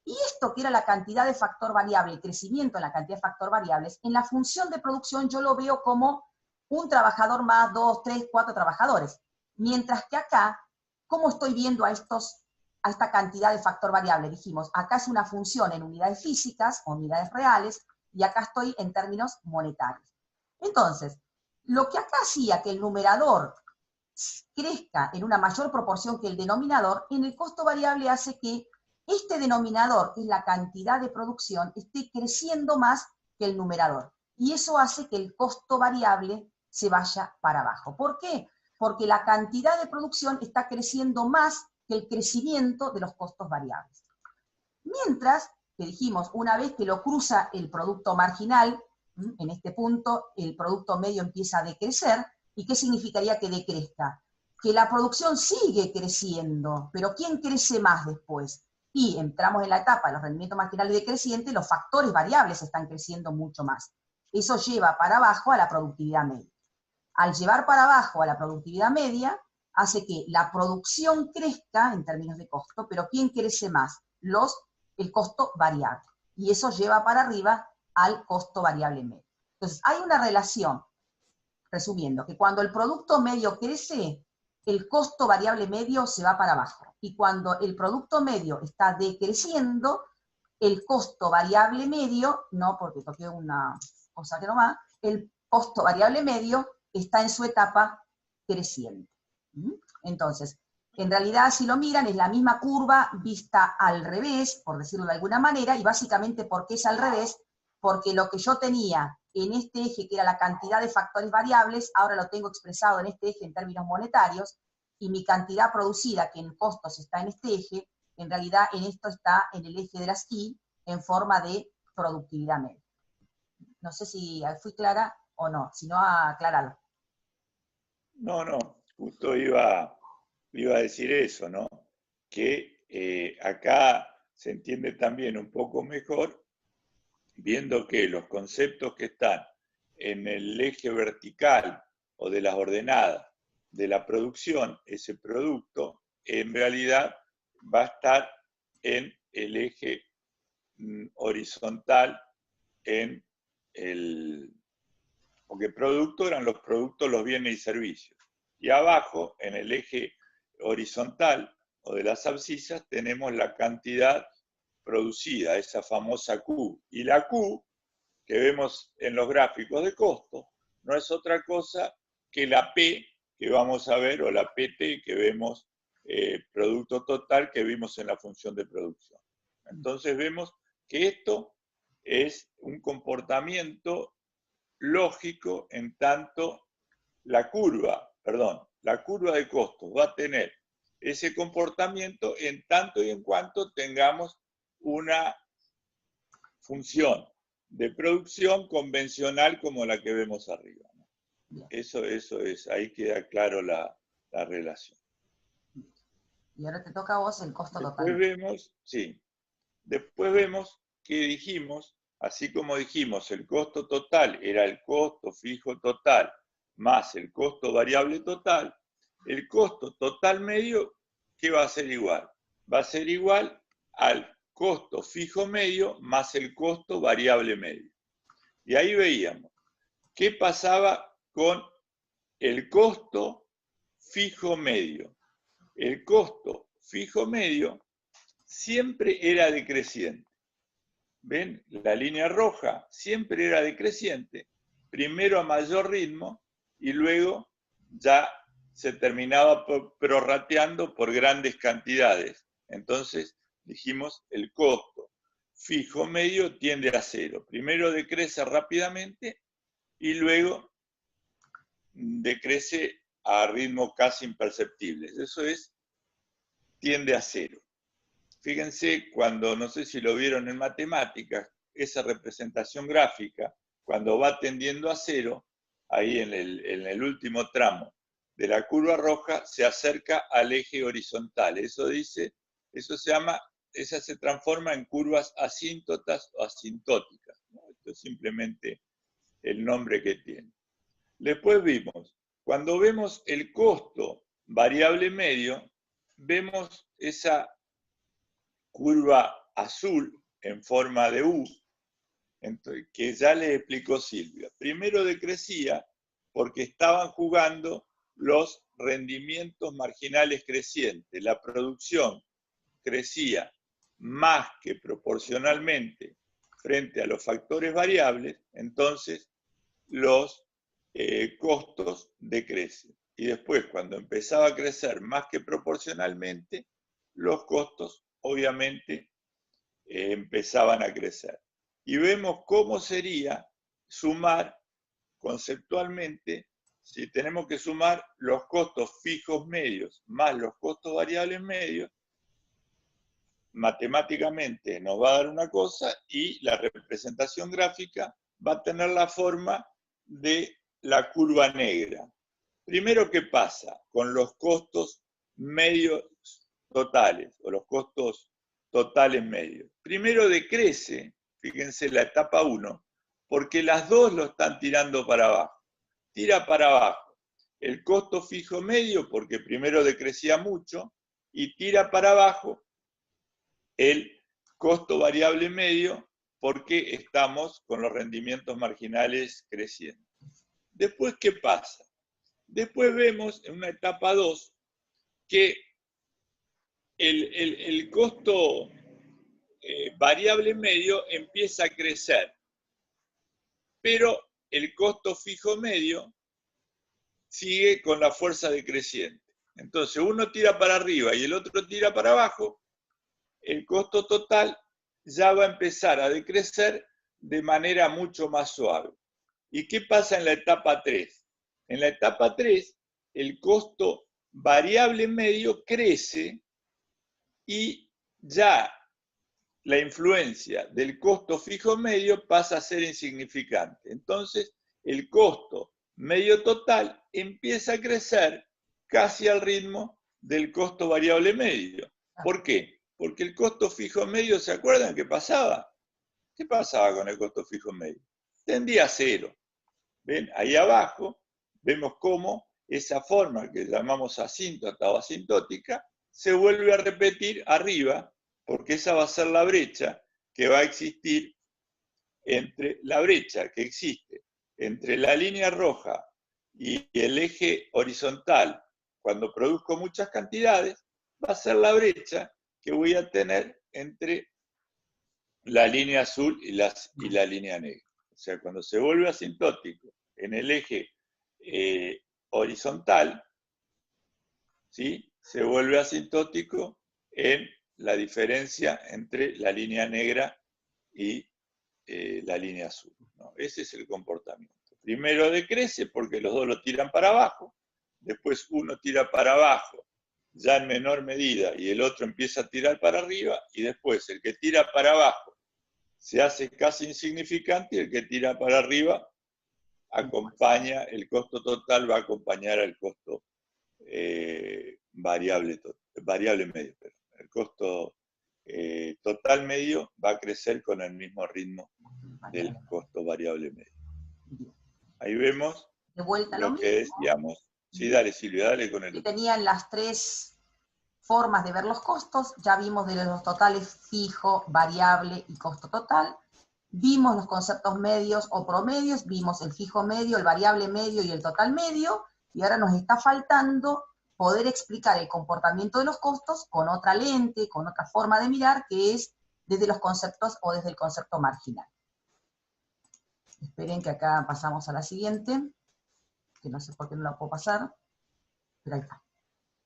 Y esto que era la cantidad de factor variable, el crecimiento en la cantidad de factor variables, en la función de producción yo lo veo como un trabajador más, 2, 3, 4 trabajadores. Mientras que acá, ¿cómo estoy viendo a esta cantidad de factor variable? Dijimos, acá es una función en unidades físicas o unidades reales, y acá estoy en términos monetarios. Entonces, lo que acá hacía que el numerador crezca en una mayor proporción que el denominador, en el costo variable hace que este denominador, que es la cantidad de producción, esté creciendo más que el numerador. Y eso hace que el costo variable se vaya para abajo. ¿Por qué? Porque la cantidad de producción está creciendo más que el crecimiento de los costos variables. Mientras que dijimos, una vez que lo cruza el producto marginal, en este punto el producto medio empieza a decrecer. ¿Y qué significaría que decrezca? Que la producción sigue creciendo, pero ¿quién crece más después? Y entramos en la etapa de los rendimientos marginales decrecientes, los factores variables están creciendo mucho más. Eso lleva para abajo a la productividad media. Al llevar para abajo a la productividad media, hace que la producción crezca en términos de costo, pero ¿quién crece más? El costo variable. Y eso lleva para arriba al costo variable medio. Entonces, hay una relación, resumiendo, que cuando el producto medio crece, el costo variable medio se va para abajo. Y cuando el producto medio está decreciendo, el costo variable medio, no porque toqué una cosa que no va, el costo variable medio está en su etapa creciente. Entonces, en realidad, si lo miran, es la misma curva vista al revés, por decirlo de alguna manera, y básicamente, ¿por qué es al revés? Porque lo que yo tenía en este eje, que era la cantidad de factores variables, ahora lo tengo expresado en este eje en términos monetarios, y mi cantidad producida, que en costos está en este eje, en realidad en esto está en el eje de las Y, en forma de productividad media. No sé si fui clara o no, si no, aclararlo. No, justo iba a decir eso, ¿no? Que acá se entiende también un poco mejor, viendo que los conceptos que están en el eje vertical o de las ordenadas de la producción, ese producto, en realidad va a estar en el eje horizontal, porque producto eran los productos, los bienes y servicios. Y abajo, en el eje horizontal o de las abscisas, tenemos la cantidad producida, esa famosa Q. Y la Q, que vemos en los gráficos de costo, no es otra cosa que la P que vamos a ver, o la PT que vemos, producto total, que vimos en la función de producción. Entonces vemos que esto es un comportamiento lógico en tanto la curva de costos va a tener ese comportamiento en tanto y en cuanto tengamos una función de producción convencional como la que vemos arriba, ¿no? Eso es, ahí queda claro la relación. Y ahora te toca a vos el costo total. Después vemos que dijimos, así como dijimos, el costo total era el costo fijo total más el costo variable total, el costo total medio, ¿qué va a ser igual? Va a ser igual al costo fijo medio más el costo variable medio. Y ahí veíamos qué pasaba con el costo fijo medio. El costo fijo medio siempre era decreciente. ¿Ven? La línea roja siempre era decreciente, primero a mayor ritmo y luego ya se terminaba prorrateando por grandes cantidades. Entonces dijimos el costo fijo medio tiende a cero. Primero decrece rápidamente y luego decrece a ritmo casi imperceptible. Eso es, tiende a cero. Fíjense cuando, no sé si lo vieron en matemáticas, esa representación gráfica, cuando va tendiendo a cero, ahí en el último tramo de la curva roja, se acerca al eje horizontal. Eso se transforma en curvas asíntotas o asintóticas, ¿no? Esto es simplemente el nombre que tiene. Después vimos, cuando vemos el costo variable medio, vemos esa curva azul en forma de U, que ya les explicó Silvia. Primero decrecía porque estaban jugando los rendimientos marginales crecientes. La producción crecía más que proporcionalmente frente a los factores variables, entonces los costos decrecen. Y después, cuando empezaba a crecer más que proporcionalmente, los costos obviamente empezaban a crecer. Y vemos cómo sería sumar conceptualmente, si tenemos que sumar los costos fijos medios más los costos variables medios, matemáticamente nos va a dar una cosa y la representación gráfica va a tener la forma de la curva negra. Primero, ¿qué pasa con los costos medios totales o los costos totales medios? Primero decrece, fíjense la etapa 1, porque las dos lo están tirando para abajo. Tira para abajo el costo fijo medio, porque primero decrecía mucho, y tira para abajo el costo variable medio, porque estamos con los rendimientos marginales creciendo. Después, ¿qué pasa? Después vemos en una etapa 2 que el costo variable medio empieza a crecer, pero el costo fijo medio sigue con la fuerza decreciente. Entonces uno tira para arriba y el otro tira para abajo, el costo total ya va a empezar a decrecer de manera mucho más suave. ¿Y qué pasa en la etapa 3? En la etapa 3, el costo variable medio crece y ya la influencia del costo fijo medio pasa a ser insignificante. Entonces, el costo medio total empieza a crecer casi al ritmo del costo variable medio. ¿Por qué? Porque el costo fijo medio, ¿se acuerdan qué pasaba? ¿Qué pasaba con el costo fijo medio? Tendía a cero. ¿Ven? Ahí abajo vemos cómo esa forma que llamamos asíntota o asintótica se vuelve a repetir arriba, porque esa va a ser la brecha que va a existir entre la brecha que existe entre la línea roja y el eje horizontal. Cuando produzco muchas cantidades, va a ser la brecha que voy a tener entre la línea azul y la línea negra. O sea, cuando se vuelve asintótico en el eje horizontal, ¿sí?, se vuelve asintótico en la diferencia entre la línea negra y la línea azul, ¿no? Ese es el comportamiento. Primero decrece porque los dos lo tiran para abajo, después uno tira para abajo ya en menor medida y el otro empieza a tirar para arriba, y después el que tira para abajo se hace casi insignificante y el que tira para arriba acompaña, el costo total va a acompañar al costo variable medio. El costo total medio va a crecer con el mismo ritmo del costo variable medio. Ahí vemos de vuelta lo que decíamos. Sí, dale Silvia, dale con el que otro. tenían las tres formas de ver los costos. Ya vimos de los totales fijo, variable y costo total. Vimos los conceptos medios o promedios, vimos el fijo medio, el variable medio y el total medio, y ahora nos está faltando poder explicar el comportamiento de los costos con otra lente, con otra forma de mirar, que es desde los conceptos o desde el concepto marginal. Esperen que acá pasamos a la siguiente, que no sé por qué no la puedo pasar, pero ahí está.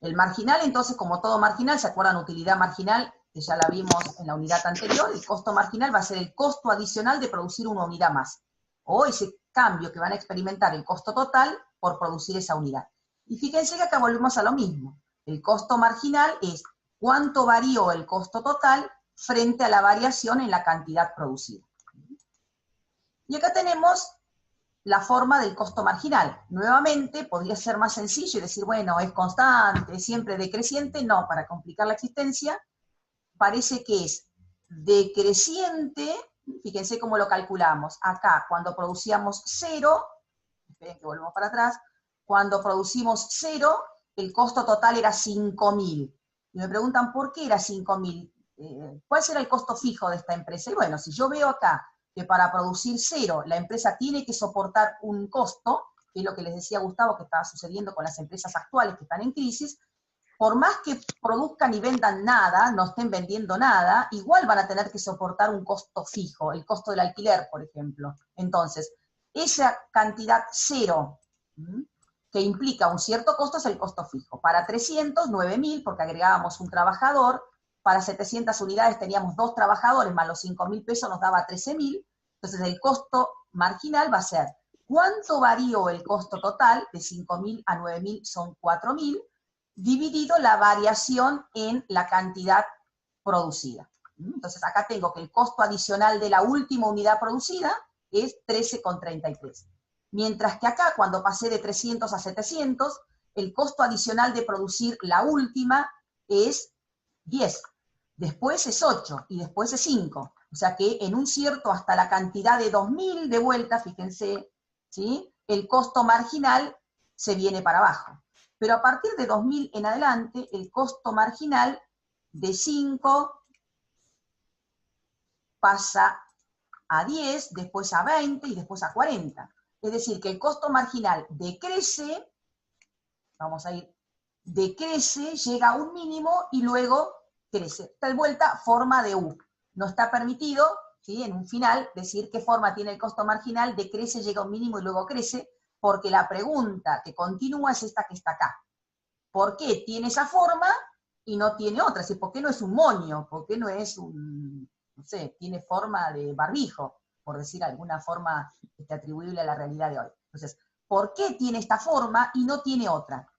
El marginal, entonces, como todo marginal, ¿se acuerdan? Utilidad marginal, que ya la vimos en la unidad anterior. El costo marginal va a ser el costo adicional de producir una unidad más, o ese cambio que van a experimentar el costo total por producir esa unidad. Y fíjense que acá volvemos a lo mismo. El costo marginal es cuánto varió el costo total frente a la variación en la cantidad producida. Y acá tenemos la forma del costo marginal. Nuevamente, podría ser más sencillo y decir, bueno, es constante, siempre decreciente. No, para complicar la existencia, parece que es decreciente. Fíjense cómo lo calculamos. Acá, cuando producíamos 0, esperen que volvemos para atrás, cuando producimos 0, el costo total era 5.000. Y me preguntan, ¿por qué era 5.000? ¿Cuál será el costo fijo de esta empresa? Y bueno, si yo veo acá que para producir 0 la empresa tiene que soportar un costo, que es lo que les decía Gustavo que estaba sucediendo con las empresas actuales que están en crisis, por más que produzcan y vendan nada, no estén vendiendo nada, igual van a tener que soportar un costo fijo, el costo del alquiler, por ejemplo. Entonces, esa cantidad 0, que implica un cierto costo, es el costo fijo. Para 300, 9.000, porque agregábamos un trabajador. Para 700 unidades teníamos 2 trabajadores, más los 5.000 pesos nos daba 13.000. Entonces el costo marginal va a ser, ¿cuánto varió el costo total? De 5.000 a 9.000 son 4.000, dividido la variación en la cantidad producida. Entonces acá tengo que el costo adicional de la última unidad producida es 13,33. Mientras que acá, cuando pasé de 300 a 700, el costo adicional de producir la última es 10. Después es 8 y después es 5. O sea que en un cierto, hasta la cantidad de 2.000 de vuelta, fíjense, ¿sí? El costo marginal se viene para abajo. Pero a partir de 2.000 en adelante, el costo marginal de 5 pasa a 10, después a 20 y después a 40. Es decir, que el costo marginal decrece, vamos a ir, decrece, llega a un mínimo y luego crece. Tal vuelta, forma de U. No está permitido, ¿sí?, en un final, decir qué forma tiene el costo marginal, decrece, llega a un mínimo y luego crece, porque la pregunta que continúa es esta que está acá. ¿Por qué tiene esa forma y no tiene otra? ¿Sí? ¿Por qué no es un moño? ¿Por qué no es un, no sé, tiene forma de barbijo? Por decir alguna forma atribuible a la realidad de hoy. Entonces, ¿por qué tiene esta forma y no tiene otra?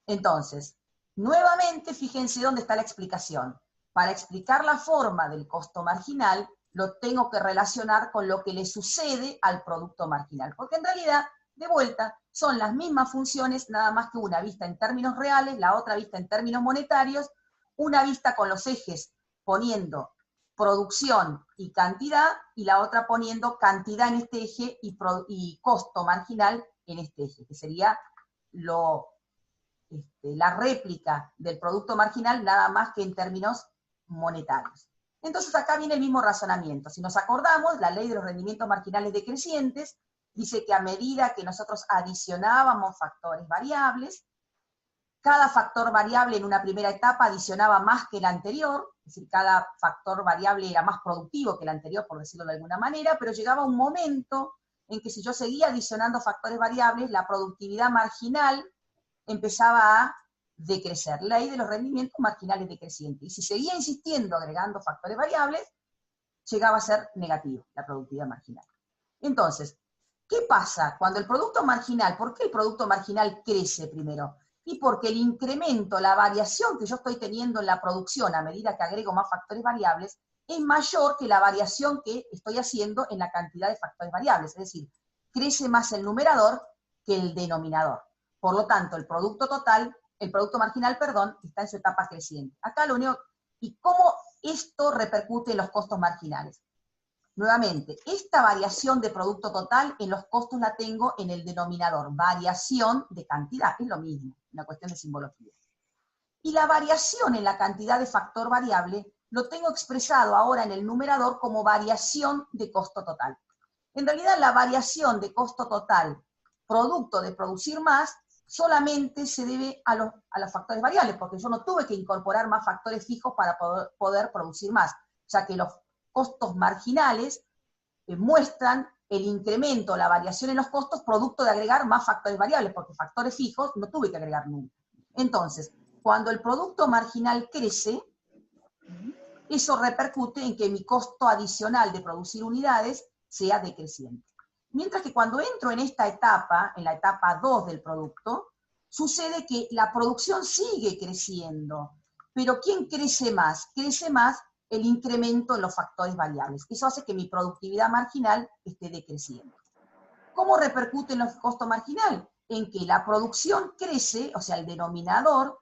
Entonces, nuevamente, fíjense dónde está la explicación. Para explicar la forma del costo marginal, lo tengo que relacionar con lo que le sucede al producto marginal. Porque en realidad, de vuelta, son las mismas funciones, nada más que una vista en términos reales, la otra vista en términos monetarios, una vista con los ejes poniendo producción y cantidad, y la otra poniendo cantidad en este eje y costo marginal en este eje, que sería la réplica del producto marginal, nada más que en términos monetarios. Entonces acá viene el mismo razonamiento. Si nos acordamos, la ley de los rendimientos marginales decrecientes dice que a medida que nosotros adicionábamos factores variables, cada factor variable en una primera etapa adicionaba más que el anterior, es decir, cada factor variable era más productivo que el anterior, por decirlo de alguna manera, pero llegaba un momento en que si yo seguía adicionando factores variables, la productividad marginal empezaba a decrecer. Ley de los rendimientos marginales decrecientes. Y si seguía insistiendo agregando factores variables, llegaba a ser negativo la productividad marginal. Entonces, ¿qué pasa cuando el producto marginal, por qué el producto marginal crece primero? Y porque el incremento, la variación que yo estoy teniendo en la producción a medida que agrego más factores variables, es mayor que la variación que estoy haciendo en la cantidad de factores variables. Es decir, crece más el numerador que el denominador. Por lo tanto, el producto marginal, está en su etapa creciente. Acá lo único, ¿y cómo esto repercute en los costos marginales? Nuevamente, esta variación de producto total en los costos la tengo en el denominador, variación de cantidad, es lo mismo, una cuestión de simbología. Y la variación en la cantidad de factor variable lo tengo expresado ahora en el numerador como variación de costo total. En realidad la variación de costo total, producto de producir más, solamente se debe a los factores variables, porque yo no tuve que incorporar más factores fijos para poder producir más, ya que los costos marginales muestran el incremento, la variación en los costos, producto de agregar más factores variables, porque factores fijos no tuve que agregar nunca. Entonces, cuando el producto marginal crece, eso repercute en que mi costo adicional de producir unidades sea decreciente. Mientras que cuando entro en esta etapa, en la etapa 2 del producto, sucede que la producción sigue creciendo, pero ¿quién crece más? Crece más el incremento en los factores variables. Eso hace que mi productividad marginal esté decreciendo. ¿Cómo repercute en los costos marginal? En que la producción crece, o sea, el denominador,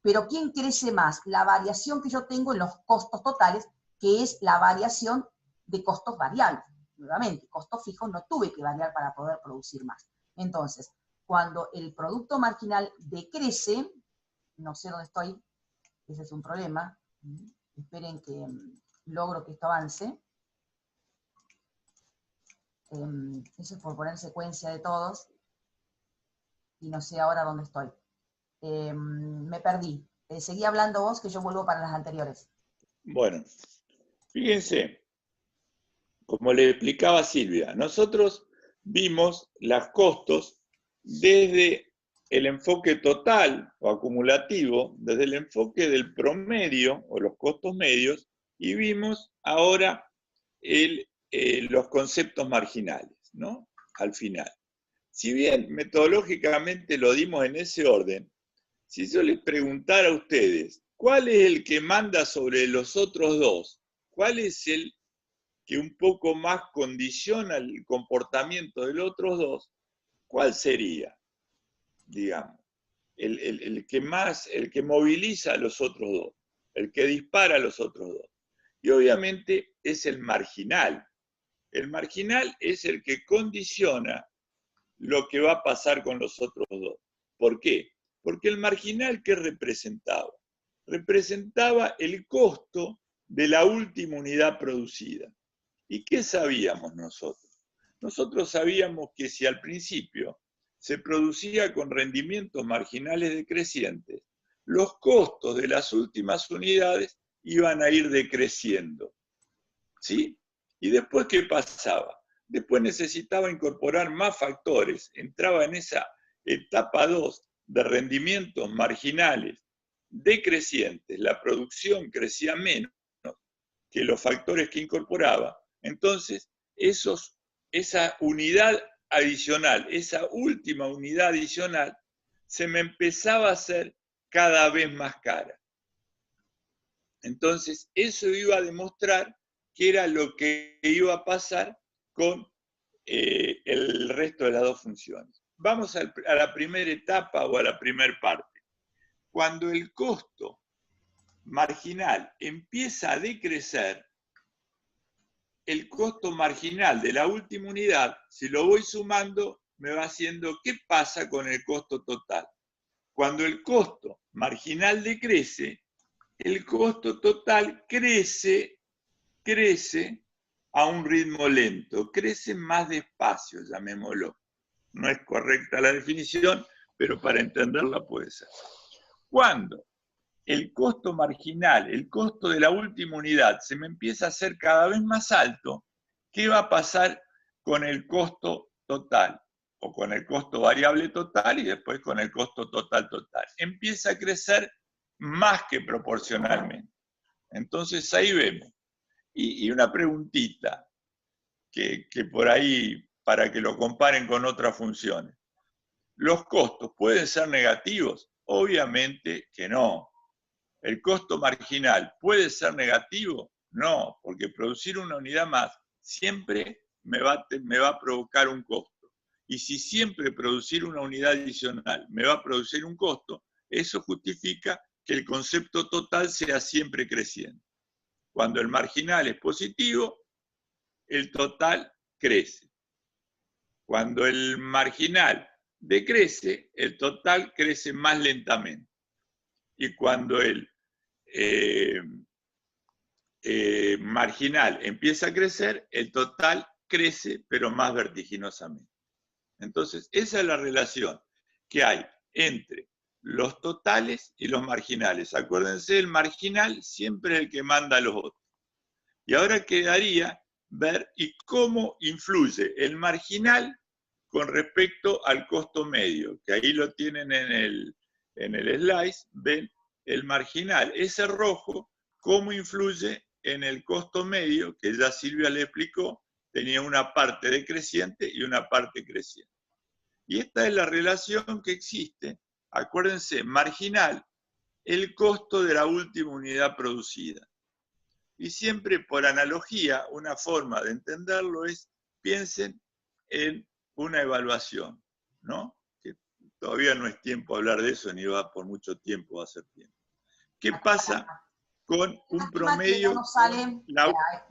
pero ¿quién crece más? La variación que yo tengo en los costos totales, que es la variación de costos variables. Nuevamente, costos fijos no tuve que variar para poder producir más. Entonces, cuando el producto marginal decrece, no sé dónde estoy, ese es un problema, esperen que logro que esto avance, eso es por poner secuencia de todos, y no sé ahora dónde estoy. Me perdí. Seguí hablando vos, que yo vuelvo para las anteriores. Bueno, fíjense, como le explicaba Silvia, nosotros vimos los costos desde el enfoque total o acumulativo, desde el enfoque del promedio o los costos medios, y vimos ahora los conceptos marginales, ¿no? Al final. Si bien metodológicamente lo dimos en ese orden, si yo les preguntara a ustedes, ¿cuál es el que manda sobre los otros dos? ¿Cuál es el que un poco más condiciona el comportamiento de los otros dos? ¿Cuál sería, digamos, el que moviliza a los otros dos, el que dispara a los otros dos? Y obviamente es el marginal. El marginal es el que condiciona lo que va a pasar con los otros dos. ¿Por qué? Porque el marginal, ¿qué representaba? Representaba el costo de la última unidad producida. ¿Y qué sabíamos nosotros? Nosotros sabíamos que si al principio se producía con rendimientos marginales decrecientes, los costos de las últimas unidades iban a ir decreciendo. ¿Sí? ¿Y después qué pasaba? Después necesitaba incorporar más factores, entraba en esa etapa 2 de rendimientos marginales decrecientes, la producción crecía menos que los factores que incorporaba, entonces esa unidad adicional, esa última unidad adicional, se me empezaba a hacer cada vez más cara. Entonces, eso iba a demostrar que era lo que iba a pasar con el resto de las dos funciones. Vamos a la primera etapa o a la primera parte. Cuando el costo marginal empieza a decrecer, el costo marginal de la última unidad, si lo voy sumando, me va haciendo ¿qué pasa con el costo total? Cuando el costo marginal decrece, el costo total crece a un ritmo lento, crece más despacio, llamémoslo. No es correcta la definición, pero para entenderla puede ser. Cuando el costo marginal, el costo de la última unidad, se me empieza a hacer cada vez más alto, ¿qué va a pasar con el costo total? O con el costo variable total y después con el costo total. Empieza a crecer más que proporcionalmente. Entonces ahí vemos. Y una preguntita, que por ahí, para que lo comparen con otras funciones. ¿Los costos pueden ser negativos? Obviamente que no. ¿El costo marginal puede ser negativo? No, porque producir una unidad más siempre me va a provocar un costo. Y si siempre producir una unidad adicional me va a producir un costo, eso justifica que el concepto total sea siempre creciente. Cuando el marginal es positivo, el total crece. Cuando el marginal decrece, el total crece más lentamente. Y cuando el marginal empieza a crecer, el total crece, pero más vertiginosamente. Entonces, esa es la relación que hay entre los totales y los marginales. Acuérdense, el marginal siempre es el que manda a los otros. Y ahora quedaría ver y cómo influye el marginal con respecto al costo medio, que ahí lo tienen en el slice, ven el marginal, ese rojo, cómo influye en el costo medio, que ya Silvia le explicó, tenía una parte decreciente y una parte creciente. Y esta es la relación que existe, acuérdense, marginal, el costo de la última unidad producida. Y siempre por analogía, una forma de entenderlo es, piensen en una evaluación, ¿no? Que todavía no es tiempo de hablar de eso, ni va por mucho tiempo, va a ser tiempo. ¿Qué pasa con un promedio? No nos sale una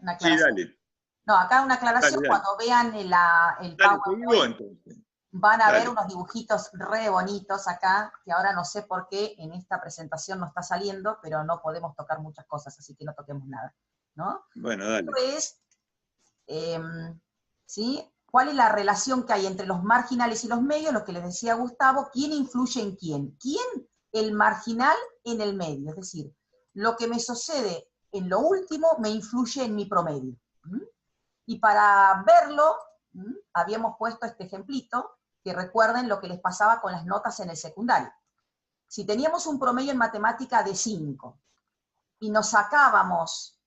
aclaración. Sí, dale. No, acá una aclaración, Dale. Cuando vean el PowerPoint, van a ver unos dibujitos re bonitos acá, que ahora no sé por qué en esta presentación no está saliendo, pero no podemos tocar muchas cosas, así que no toquemos nada, ¿no? Bueno, dale. Esto es, ¿sí? ¿Cuál es la relación que hay entre los marginales y los medios? Lo que les decía Gustavo, ¿quién influye en quién? ¿Quién? El marginal en el medio, es decir, lo que me sucede en lo último me influye en mi promedio. Y para verlo, habíamos puesto este ejemplito, que recuerden lo que les pasaba con las notas en el secundario. Si teníamos un promedio en matemática de 5, y nos sacábamos,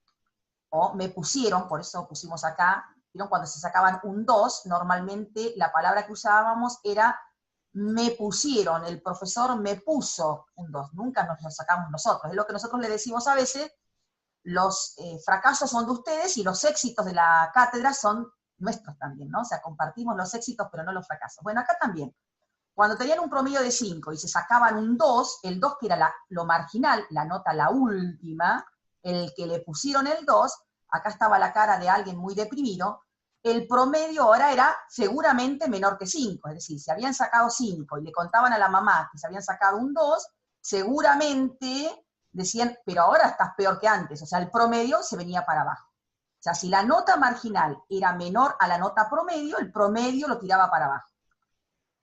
o me pusieron, por eso pusimos acá, ¿vieron? Cuando se sacaban un 2, normalmente la palabra que usábamos era me pusieron, el profesor me puso un 2, nunca nos lo sacamos nosotros. Es lo que nosotros le decimos a veces, los fracasos son de ustedes y los éxitos de la cátedra son nuestros también, ¿no? O sea, compartimos los éxitos, pero no los fracasos. Bueno, acá también. Cuando tenían un promedio de 5 y se sacaban un 2, el 2 que era lo marginal, la nota la última, el que le pusieron el 2, acá estaba la cara de alguien muy deprimido, el promedio ahora era seguramente menor que 5, es decir, si habían sacado 5 y le contaban a la mamá que se habían sacado un 2, seguramente decían, pero ahora estás peor que antes, o sea, el promedio se venía para abajo. O sea, si la nota marginal era menor a la nota promedio, el promedio lo tiraba para abajo.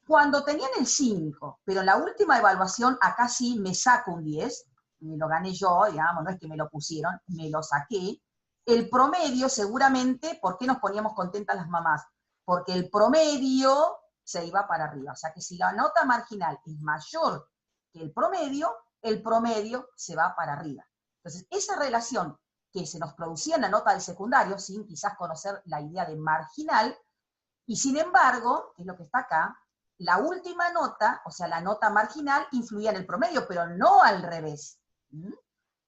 Cuando tenían el 5, pero en la última evaluación, acá sí me saco un 10, me lo gané yo, digamos, no es que me lo pusieron, me lo saqué. El promedio seguramente, ¿por qué nos poníamos contentas las mamás? Porque el promedio se iba para arriba. O sea que si la nota marginal es mayor que el promedio se va para arriba. Entonces, esa relación que se nos producía en la nota del secundario, sin quizás conocer la idea de marginal, y sin embargo, que es lo que está acá, la última nota, o sea, la nota marginal, influía en el promedio, pero no al revés.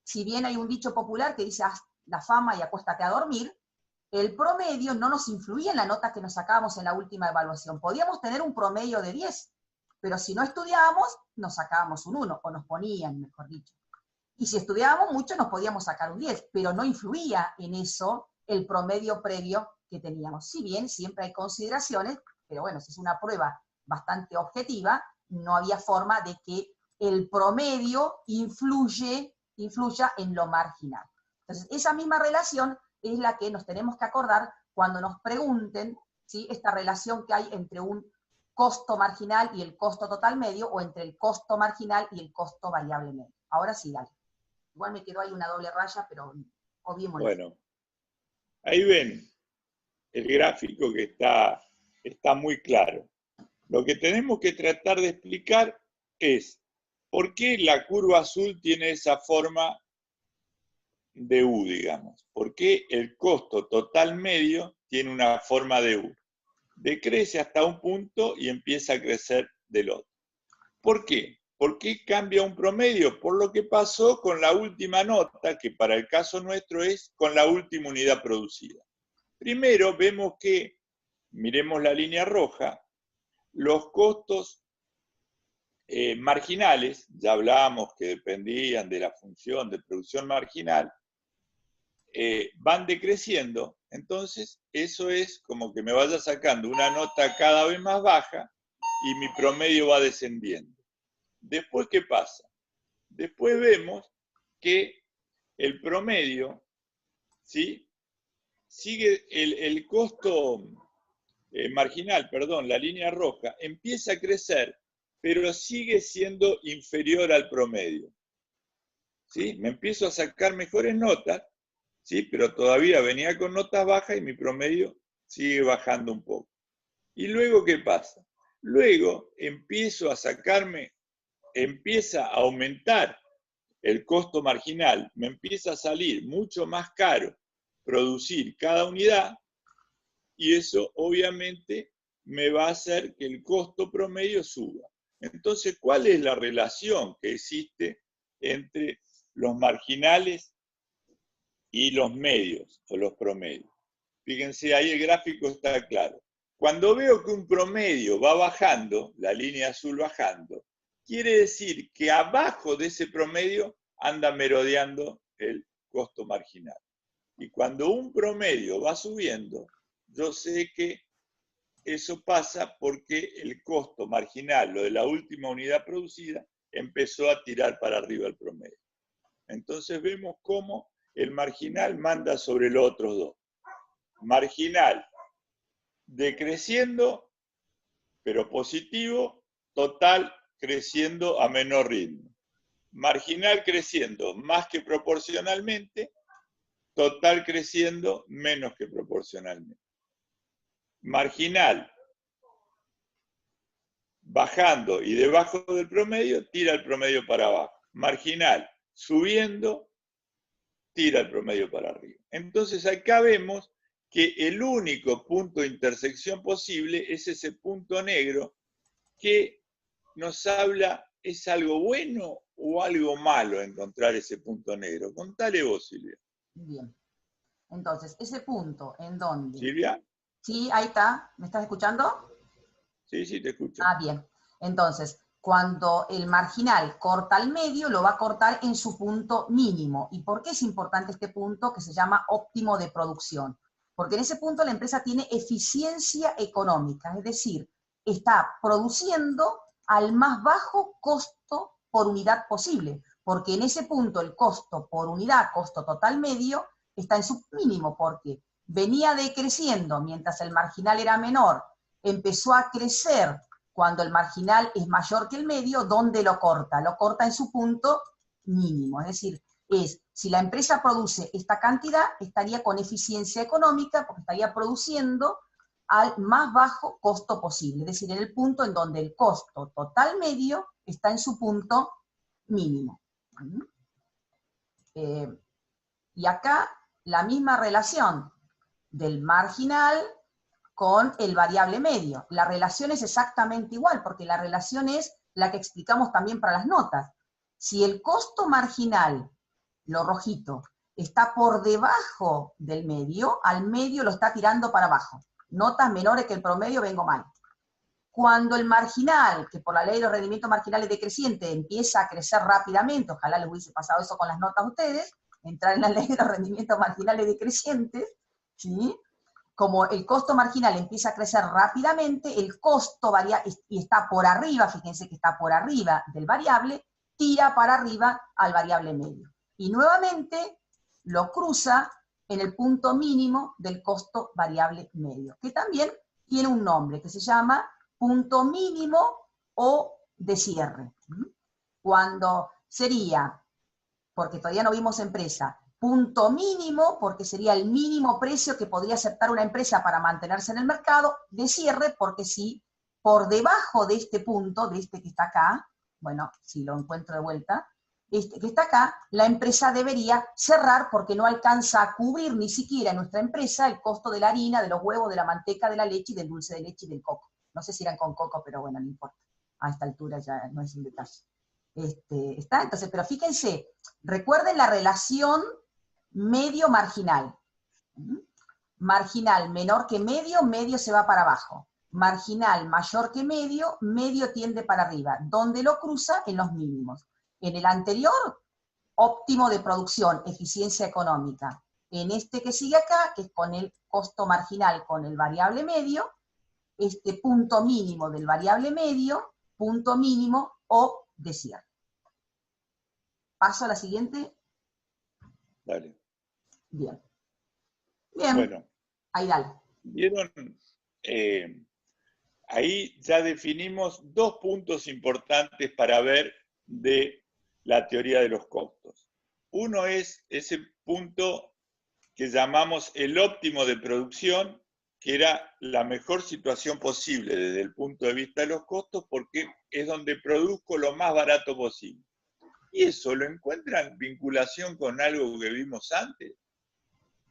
Si bien hay un dicho popular que dice, haz la fama y acuéstate a dormir, el promedio no nos influía en la nota que nos sacábamos en la última evaluación. Podíamos tener un promedio de 10, pero si no estudiábamos, nos sacábamos un 1, o nos ponían, mejor dicho. Y si estudiábamos mucho, nos podíamos sacar un 10, pero no influía en eso el promedio previo que teníamos. Si bien siempre hay consideraciones, pero bueno, si es una prueba bastante objetiva, no había forma de que el promedio influya en lo marginal. Entonces, esa misma relación es la que nos tenemos que acordar cuando nos pregunten, ¿sí?, esta relación que hay entre un costo marginal y el costo total medio, o entre el costo marginal y el costo variable medio. Ahora sí, dale. Igual me quedó ahí una doble raya, pero obviémoslo. Bueno, ahí ven el gráfico que está muy claro. Lo que tenemos que tratar de explicar es por qué la curva azul tiene esa forma de U, digamos. ¿Por qué el costo total medio tiene una forma de U? Decrece hasta un punto y empieza a crecer del otro. ¿Por qué? ¿Por qué cambia un promedio? Por lo que pasó con la última nota, que para el caso nuestro es con la última unidad producida. Primero vemos que, miremos la línea roja, los costos marginales, ya hablábamos que dependían de la función de producción marginal, van decreciendo, entonces eso es como que me vaya sacando una nota cada vez más baja y mi promedio va descendiendo. Después, ¿qué pasa? Después vemos que el promedio, ¿sí?, sigue el costo marginal, perdón, la línea roja, empieza a crecer, pero sigue siendo inferior al promedio. ¿Sí? Me empiezo a sacar mejores notas, ¿sí?, pero todavía venía con notas bajas y mi promedio sigue bajando un poco. ¿Y luego qué pasa? Luego empiezo a sacarme, empieza a aumentar el costo marginal, me empieza a salir mucho más caro producir cada unidad, y eso obviamente me va a hacer que el costo promedio suba. Entonces, ¿cuál es la relación que existe entre los marginales y los medios o los promedios? Fíjense, ahí el gráfico está claro. Cuando veo que un promedio va bajando, la línea azul bajando, quiere decir que abajo de ese promedio anda merodeando el costo marginal. Y cuando un promedio va subiendo, yo sé que eso pasa porque el costo marginal, lo de la última unidad producida, empezó a tirar para arriba el promedio. Entonces vemos cómo el marginal manda sobre los otros dos. Marginal decreciendo, pero positivo, total creciendo a menor ritmo. Marginal creciendo más que proporcionalmente, total creciendo menos que proporcionalmente. Marginal bajando y debajo del promedio, tira el promedio para abajo. Marginal subiendo, tira el promedio para arriba. Entonces acá vemos que el único punto de intersección posible es ese punto negro que nos habla, ¿es algo bueno o algo malo encontrar ese punto negro? Contale vos, Silvia. Bien. Entonces, ese punto en donde... ¿Silvia? Sí, ahí está. ¿Me estás escuchando? Sí, sí, te escucho. Ah, bien. Entonces, Cuando el marginal corta al medio, lo va a cortar en su punto mínimo. ¿Y por qué es importante este punto que se llama óptimo de producción? Porque en ese punto la empresa tiene eficiencia económica, es decir, está produciendo al más bajo costo por unidad posible, porque en ese punto el costo por unidad, costo total medio, está en su mínimo, porque venía decreciendo mientras el marginal era menor, empezó a crecer cuando el marginal es mayor que el medio. ¿Dónde lo corta? Lo corta en su punto mínimo, es decir, si la empresa produce esta cantidad, estaría con eficiencia económica, porque estaría produciendo al más bajo costo posible, es decir, en el punto en donde el costo total medio está en su punto mínimo. Y acá la misma relación del marginal con el variable medio. La relación es exactamente igual, porque la relación es la que explicamos también para las notas. Si el costo marginal, lo rojito, está por debajo del medio, al medio lo está tirando para abajo. Notas menores que el promedio, vengo mal. Cuando el marginal, que por la ley de los rendimientos marginales decrecientes empieza a crecer rápidamente, ojalá les hubiese pasado eso con las notas a ustedes, entrar en la ley de los rendimientos marginales decrecientes, ¿sí? Como el costo marginal empieza a crecer rápidamente, el costo variable, y está por arriba, fíjense que está por arriba del variable, tira para arriba al variable medio. Y nuevamente lo cruza en el punto mínimo del costo variable medio, que también tiene un nombre, que se llama punto mínimo o de cierre. Cuando sería, porque todavía no vimos empresa, punto mínimo, porque sería el mínimo precio que podría aceptar una empresa para mantenerse en el mercado, de cierre, porque si por debajo de este punto, de este que está acá, bueno, si lo encuentro de vuelta, este que está acá, la empresa debería cerrar porque no alcanza a cubrir ni siquiera en nuestra empresa el costo de la harina, de los huevos, de la manteca, de la leche y del dulce de leche y del coco. No sé si eran con coco, pero bueno, no importa. A esta altura ya no es un detalle. ¿Está? Entonces, pero fíjense, recuerden la relación medio-marginal. Marginal menor que medio, medio se va para abajo. Marginal mayor que medio, medio tiende para arriba. ¿Dónde lo cruza? En los mínimos. En el anterior, óptimo de producción, eficiencia económica. En este que sigue acá, que es con el costo marginal con el variable medio, este punto mínimo del variable medio, punto mínimo o de cierre. ¿Paso a la siguiente? Dale. Bien. Bien. Bueno. Ahí dale. ¿Vieron? Ahí ya definimos dos puntos importantes para ver de la teoría de los costos. Uno es ese punto que llamamos el óptimo de producción, que era la mejor situación posible desde el punto de vista de los costos, porque es donde produzco lo más barato posible. ¿Y eso lo encuentran vinculación con algo que vimos antes?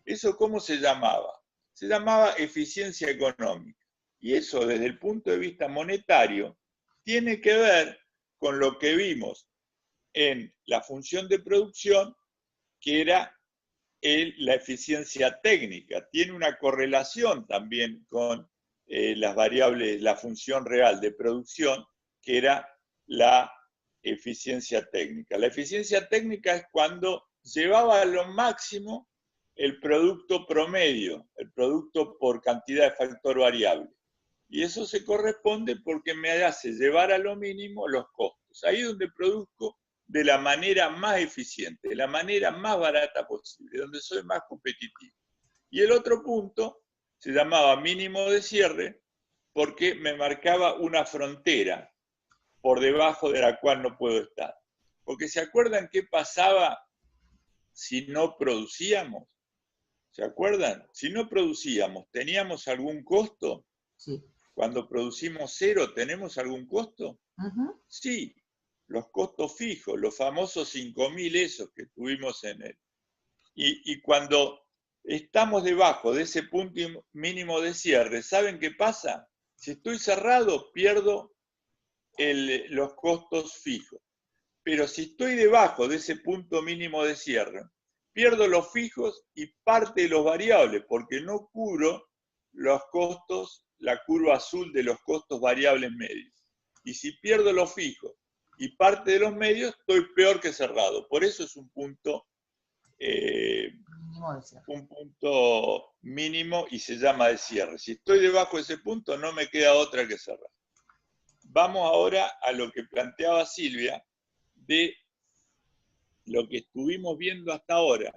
¿Eso cómo se llamaba? Se llamaba eficiencia económica. Y eso desde el punto de vista monetario tiene que ver con lo que vimos en la función de producción, que era la eficiencia técnica. Tiene una correlación también con las variables, la función real de producción, que era la eficiencia técnica. La eficiencia técnica es cuando llevaba a lo máximo el producto promedio, el producto por cantidad de factor variable. Y eso se corresponde porque me hace llevar a lo mínimo los costos. Ahí es donde produzco de la manera más eficiente, de la manera más barata posible, donde soy más competitivo. Y el otro punto se llamaba mínimo de cierre porque me marcaba una frontera por debajo de la cual no puedo estar. Porque ¿se acuerdan qué pasaba si no producíamos? ¿Se acuerdan? Si no producíamos, ¿teníamos algún costo? Sí. Cuando producimos cero, ¿tenemos algún costo? Sí, los costos fijos, los famosos 5.000 esos que tuvimos en él. Y cuando estamos debajo de ese punto mínimo de cierre, ¿saben qué pasa? Si estoy cerrado, pierdo los costos fijos. Pero si estoy debajo de ese punto mínimo de cierre, pierdo los fijos y parte de los variables, porque no cubro los costos, la curva azul de los costos variables medios. Y si pierdo los fijos y parte de los medios, estoy peor que cerrado. Por eso es un punto mínimo y se llama de cierre. Si estoy debajo de ese punto, no me queda otra que cerrar. Vamos ahora a lo que planteaba Silvia de lo que estuvimos viendo hasta ahora.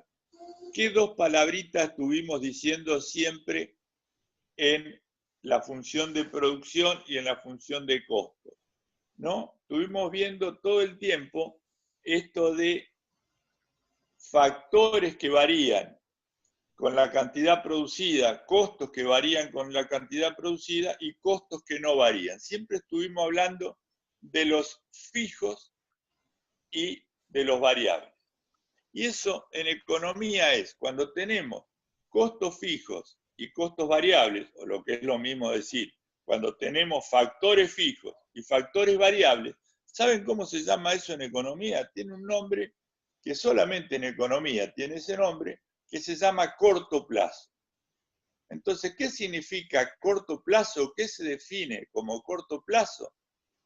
¿Qué dos palabritas estuvimos diciendo siempre en la función de producción y en la función de costos? ¿No? Estuvimos viendo todo el tiempo esto de factores que varían con la cantidad producida, costos que varían con la cantidad producida y costos que no varían. Siempre estuvimos hablando de los fijos y de los variables. Y eso en economía es cuando tenemos costos fijos y costos variables, o lo que es lo mismo decir, cuando tenemos factores fijos y factores variables. ¿Saben cómo se llama eso en economía? Tiene un nombre que solamente en economía tiene ese nombre, que se llama corto plazo. Entonces, ¿qué significa corto plazo? ¿Qué se define como corto plazo?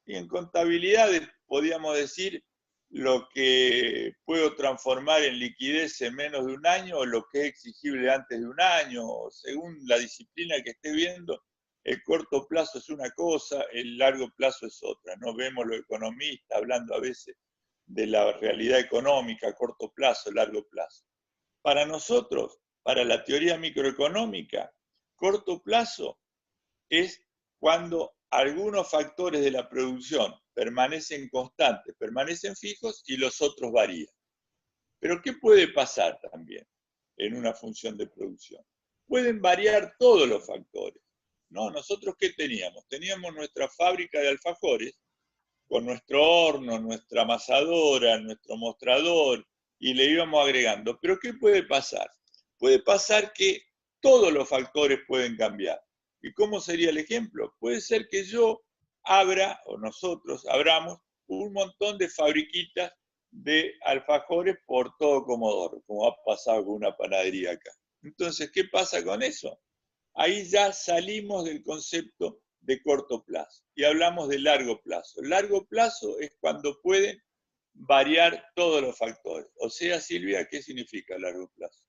Y en contabilidad podríamos decir lo que puedo transformar en liquidez en menos de un año o lo que es exigible antes de un año, según la disciplina que esté viendo. El corto plazo es una cosa, el largo plazo es otra. No vemos los economistas hablando a veces de la realidad económica, corto plazo, largo plazo. Para nosotros, para la teoría microeconómica, corto plazo es cuando algunos factores de la producción permanecen constantes, permanecen fijos y los otros varían. Pero ¿qué puede pasar también en una función de producción? Pueden variar todos los factores, ¿no? ¿Nosotros qué teníamos? Teníamos nuestra fábrica de alfajores con nuestro horno, nuestra amasadora, nuestro mostrador, y le íbamos agregando. Pero ¿qué puede pasar? Puede pasar que todos los factores pueden cambiar. ¿Y cómo sería el ejemplo? Puede ser que yo abra, o nosotros abramos, un montón de fabriquitas de alfajores por todo Comodoro, como ha pasado con una panadería acá. Entonces, ¿qué pasa con eso? Ahí ya salimos del concepto de corto plazo y hablamos de largo plazo. Largo plazo es cuando pueden variar todos los factores. O sea, Silvia, ¿qué significa largo plazo?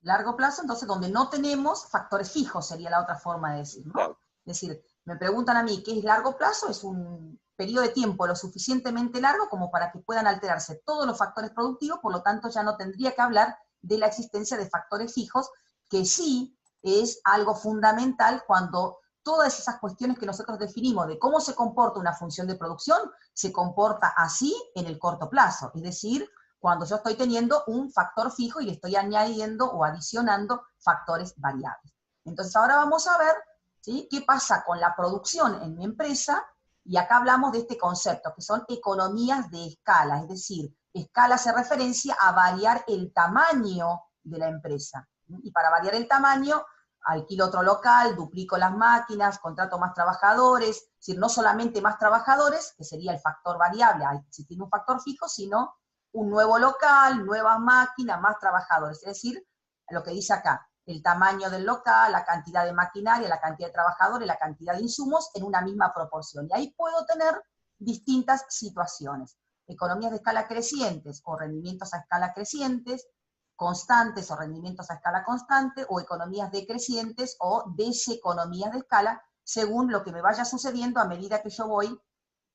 Largo plazo, entonces, donde no tenemos factores fijos, sería la otra forma de decir, ¿no? Claro. Es decir, me preguntan a mí, ¿qué es largo plazo? Es un periodo de tiempo lo suficientemente largo como para que puedan alterarse todos los factores productivos, por lo tanto ya no tendría que hablar de la existencia de factores fijos, que sí es algo fundamental cuando todas esas cuestiones que nosotros definimos de cómo se comporta una función de producción, se comporta así en el corto plazo, es decir, cuando yo estoy teniendo un factor fijo y le estoy añadiendo o adicionando factores variables. Entonces ahora vamos a ver, ¿sí?, qué pasa con la producción en mi empresa, y acá hablamos de este concepto, que son economías de escala, es decir, escala hace referencia a variar el tamaño de la empresa. Y para variar el tamaño, alquilo otro local, duplico las máquinas, contrato más trabajadores, es decir, no solamente más trabajadores, que sería el factor variable, si tiene un factor fijo, sino un nuevo local, nuevas máquinas, más trabajadores. Es decir, lo que dice acá, el tamaño del local, la cantidad de maquinaria, la cantidad de trabajadores, la cantidad de insumos en una misma proporción. Y ahí puedo tener distintas situaciones. Economías de escala crecientes o rendimientos a escala crecientes, constantes o rendimientos a escala constante, o economías decrecientes o deseconomías de escala, según lo que me vaya sucediendo a medida que yo voy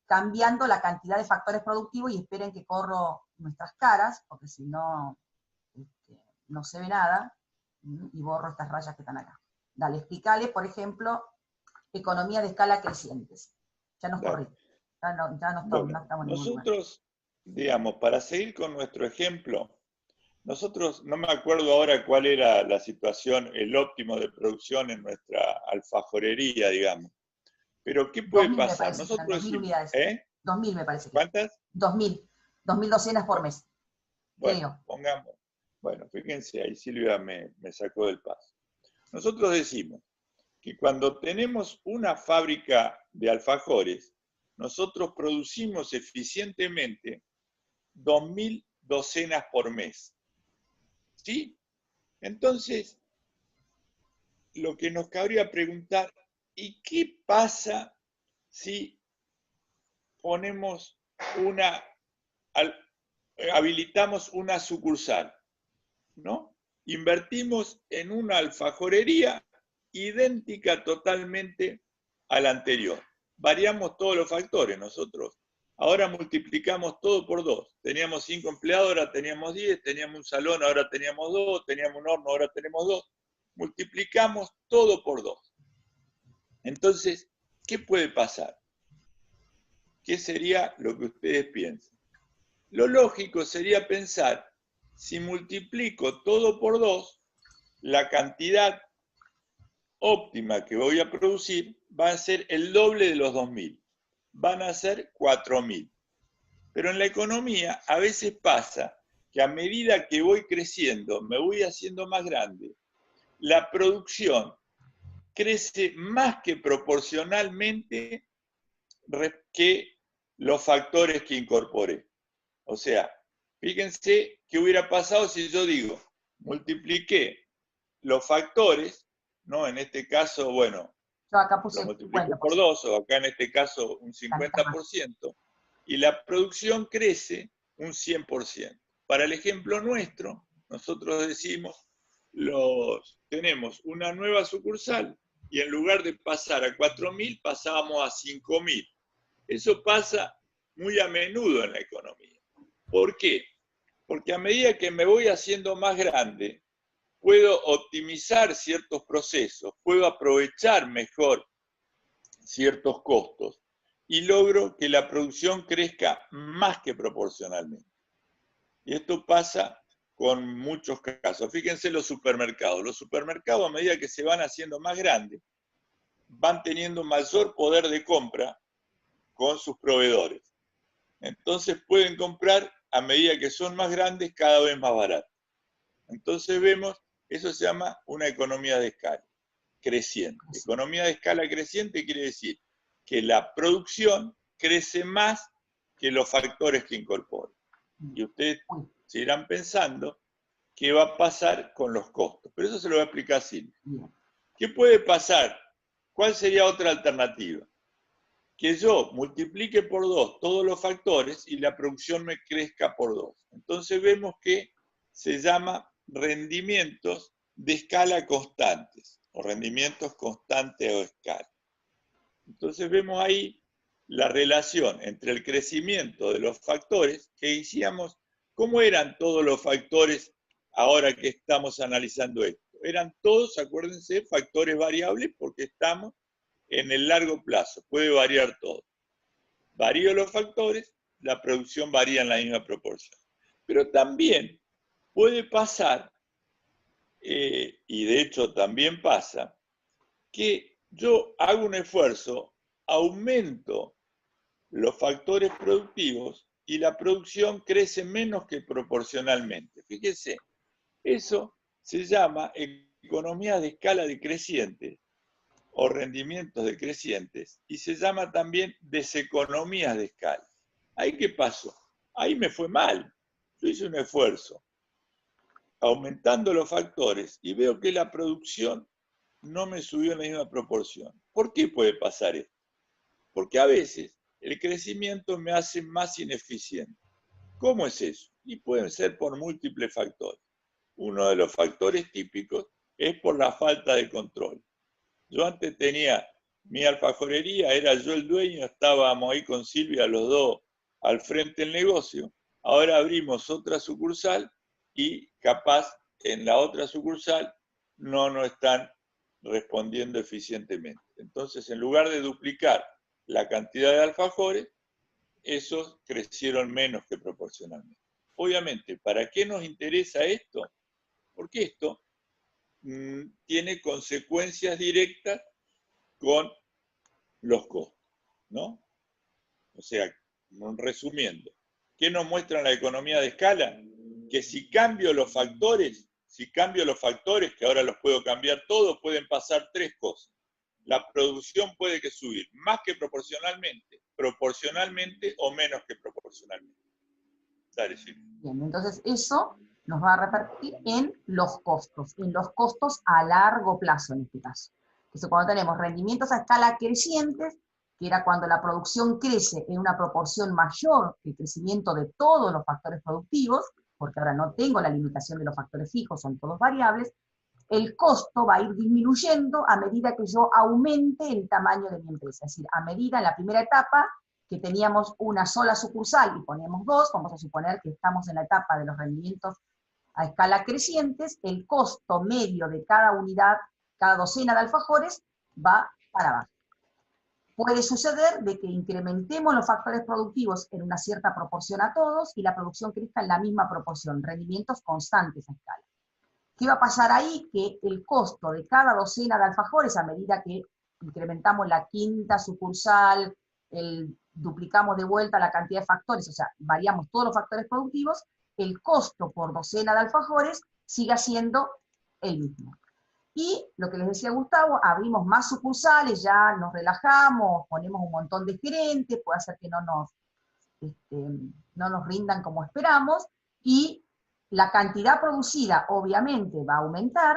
cambiando la cantidad de factores productivos. Y esperen que corro nuestras caras, porque si no, no se ve nada, y borro estas rayas que están acá. Dale, explícale, por ejemplo, economía de escala crecientes. Ya nos corrí. Bueno, estamos en ningún lugar. nosotros, digamos, para seguir con nuestro ejemplo, nosotros, no me acuerdo ahora cuál era la situación, el óptimo de producción en nuestra alfajorería, digamos. Pero, ¿qué puede 2000 me pasar? parece que eran, Nosotros 2000 decimos, unidades. 2000 me parece que eran. ¿cuántas? 2000 docenas por mes. Bueno, Creo. pongamos. Bueno, fíjense, ahí Silvia me sacó del paso. Nosotros decimos que cuando tenemos una fábrica de alfajores, nosotros producimos eficientemente 2000 docenas por mes. ¿Sí? Entonces, lo que nos cabría preguntar, ¿y qué pasa si ponemos habilitamos una sucursal, ¿no? Invertimos en una alfajorería idéntica totalmente a la anterior. Variamos todos los factores nosotros. Ahora multiplicamos todo por 2. Teníamos 5 empleados, ahora teníamos 10, teníamos un salón, ahora teníamos 2, teníamos un horno, ahora tenemos 2. Multiplicamos todo por 2. Entonces, ¿qué puede pasar? ¿Qué sería lo que ustedes piensan? Lo lógico sería pensar, si multiplico todo por 2, la cantidad óptima que voy a producir va a ser el doble de los 2.000. Van a ser 4.000. Pero en la economía a veces pasa que a medida que voy creciendo, me voy haciendo más grande, la producción crece más que proporcionalmente que los factores que incorporé. O sea, fíjense qué hubiera pasado si yo digo, multipliqué los factores, ¿no? En este caso, bueno, yo acá puse lo multiplico por 2, o acá en este caso un 50%, y la producción crece un 100%. Para el ejemplo nuestro, nosotros decimos, tenemos una nueva sucursal, y en lugar de pasar a 4.000, pasábamos a 5.000. Eso pasa muy a menudo en la economía. ¿Por qué? Porque a medida que me voy haciendo más grande, puedo optimizar ciertos procesos, puedo aprovechar mejor ciertos costos y logro que la producción crezca más que proporcionalmente. Y esto pasa con muchos casos. Fíjense los supermercados. Los supermercados, a medida que se van haciendo más grandes, van teniendo mayor poder de compra con sus proveedores. Entonces pueden comprar a medida que son más grandes cada vez más barato. Entonces vemos, eso se llama una economía de escala creciente. Economía de escala creciente quiere decir que la producción crece más que los factores que incorpora. Y ustedes se irán pensando qué va a pasar con los costos. Pero eso se lo voy a explicar Silvia. ¿Qué puede pasar? ¿Cuál sería otra alternativa? Que yo multiplique por 2 todos los factores y la producción me crezca por 2. Entonces vemos que se llama rendimientos de escala constantes, o rendimientos constantes o escala. Entonces vemos ahí la relación entre el crecimiento de los factores, que decíamos, ¿cómo eran todos los factores ahora que estamos analizando esto? Eran todos, acuérdense, factores variables porque estamos en el largo plazo, puede variar todo. Varían los factores, la producción varía en la misma proporción. Pero también puede pasar, y de hecho también pasa, que yo hago un esfuerzo, aumento los factores productivos y la producción crece menos que proporcionalmente. Fíjese, eso se llama economía de escala decreciente o rendimientos decrecientes, y se llama también deseconomías de escala. ¿Ahí qué pasó? Ahí me fue mal. Yo hice un esfuerzo aumentando los factores y veo que la producción no me subió en la misma proporción. ¿Por qué puede pasar esto? Porque a veces el crecimiento me hace más ineficiente. ¿Cómo es eso? Y pueden ser por múltiples factores. Uno de los factores típicos es por la falta de control. Yo antes tenía mi alfajorería, era yo el dueño, estábamos ahí con Silvia los dos al frente del negocio. Ahora abrimos otra sucursal y capaz en la otra sucursal no nos están respondiendo eficientemente. Entonces, en lugar de duplicar la cantidad de alfajores, esos crecieron menos que proporcionalmente. Obviamente, ¿para qué nos interesa esto? Porque esto tiene consecuencias directas con los costos, ¿no? O sea, resumiendo, ¿qué nos muestra la economía de escala? Que si cambio los factores, que ahora los puedo cambiar todos, pueden pasar tres cosas. La producción puede que subir más que proporcionalmente o menos que proporcionalmente. Dale, sí. Bien, entonces eso nos va a repercutir en los costos a largo plazo en este caso. Entonces cuando tenemos rendimientos a escala crecientes, que era cuando la producción crece en una proporción mayor que el crecimiento de todos los factores productivos, porque ahora no tengo la limitación de los factores fijos, son todos variables, el costo va a ir disminuyendo a medida que yo aumente el tamaño de mi empresa. Es decir, a medida en la primera etapa que teníamos una sola sucursal y poníamos dos, vamos a suponer que estamos en la etapa de los rendimientos a escala crecientes, el costo medio de cada unidad, cada docena de alfajores, va para abajo. Puede suceder de que incrementemos los factores productivos en una cierta proporción a todos y la producción crezca en la misma proporción, rendimientos constantes a escala. ¿Qué va a pasar ahí? Que el costo de cada docena de alfajores, a medida que incrementamos la quinta sucursal, duplicamos de vuelta la cantidad de factores, o sea, variamos todos los factores productivos, el costo por docena de alfajores sigue siendo el mismo. Y lo que les decía Gustavo, abrimos más sucursales, ya nos relajamos, ponemos un montón de gerentes, puede hacer que no nos rindan como esperamos, y la cantidad producida obviamente va a aumentar,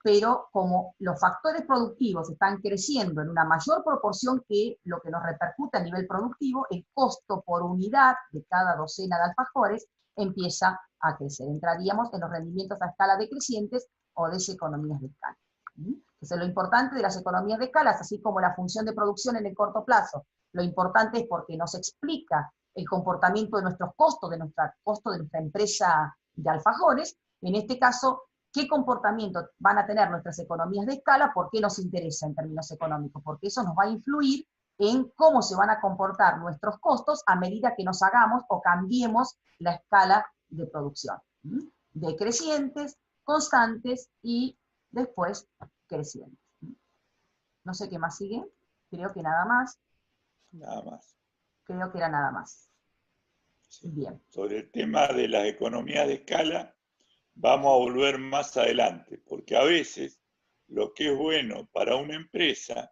pero como los factores productivos están creciendo en una mayor proporción que lo que nos repercute a nivel productivo, el costo por unidad de cada docena de alfajores empieza a crecer. Entraríamos en los rendimientos a escala decrecientes o deseconomías de escala. Entonces lo importante de las economías de escala, así como la función de producción en el corto plazo, lo importante es porque nos explica el comportamiento de nuestros costos, de nuestra empresa de alfajores. En este caso, ¿qué comportamiento van a tener nuestras economías de escala? ¿Por qué nos interesa en términos económicos? Porque eso nos va a influir en cómo se van a comportar nuestros costos a medida que nos hagamos o cambiemos la escala de producción. Decrecientes, constantes y después crecientes. No sé qué más sigue. Creo que nada más. Nada más. Creo que era nada más. Sí. Bien. Sobre el tema de las economías de escala, vamos a volver más adelante, porque a veces lo que es bueno para una empresa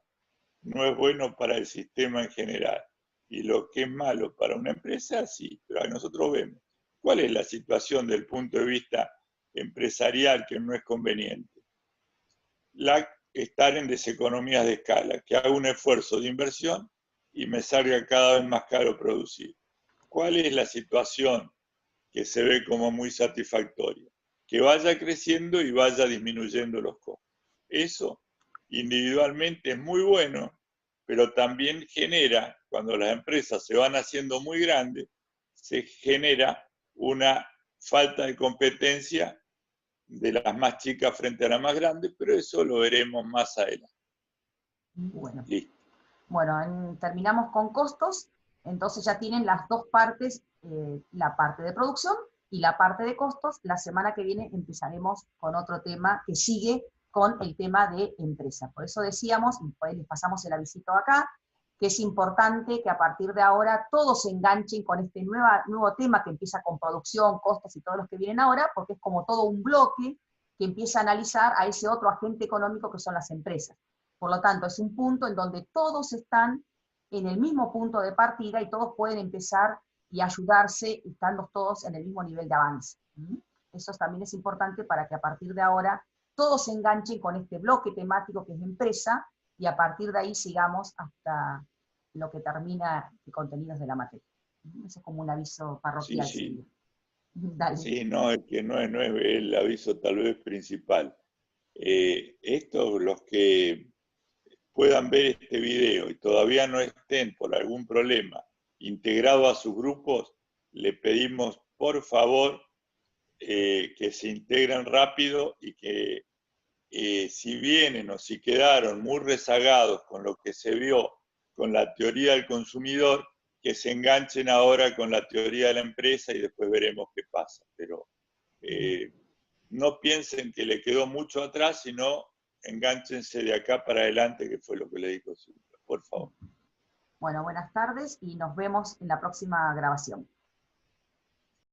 no es bueno para el sistema en general. Y lo que es malo para una empresa, sí, pero nosotros vemos cuál es la situación del punto de vista empresarial que no es conveniente. Estar en deseconomías de escala, que haga un esfuerzo de inversión y me salga cada vez más caro producir. ¿Cuál es la situación que se ve como muy satisfactoria? Que vaya creciendo y vaya disminuyendo los costos. Eso individualmente es muy bueno, pero también genera, cuando las empresas se van haciendo muy grandes, se genera una falta de competencia de las más chicas frente a las más grandes, pero eso lo veremos más adelante. Bueno. Listo. Bueno, terminamos con costos, entonces ya tienen las dos partes, la parte de producción y la parte de costos. La semana que viene empezaremos con otro tema que sigue con el tema de empresa. Por eso decíamos, y después les pasamos el avisito acá, que es importante que a partir de ahora todos se enganchen con este nuevo tema que empieza con producción, costos y todos los que vienen ahora, porque es como todo un bloque que empieza a analizar a ese otro agente económico que son las empresas. Por lo tanto, es un punto en donde todos están en el mismo punto de partida y todos pueden empezar y ayudarse estando todos en el mismo nivel de avance. Eso también es importante para que a partir de ahora todos se enganchen con este bloque temático que es empresa y a partir de ahí sigamos hasta lo que termina de contenidos de la materia. Eso es como un aviso parroquial. Sí. Dale. Sí, no, es que no es el aviso tal vez principal. Esto, los que puedan ver este video y todavía no estén por algún problema integrado a sus grupos, le pedimos por favor que se integren rápido y que si vienen o si quedaron muy rezagados con lo que se vio con la teoría del consumidor, que se enganchen ahora con la teoría de la empresa y después veremos qué pasa. Pero no piensen que le quedó mucho atrás, sino enganchense de acá para adelante, que fue lo que le dijo Silvia, por favor. Bueno, buenas tardes y nos vemos en la próxima grabación.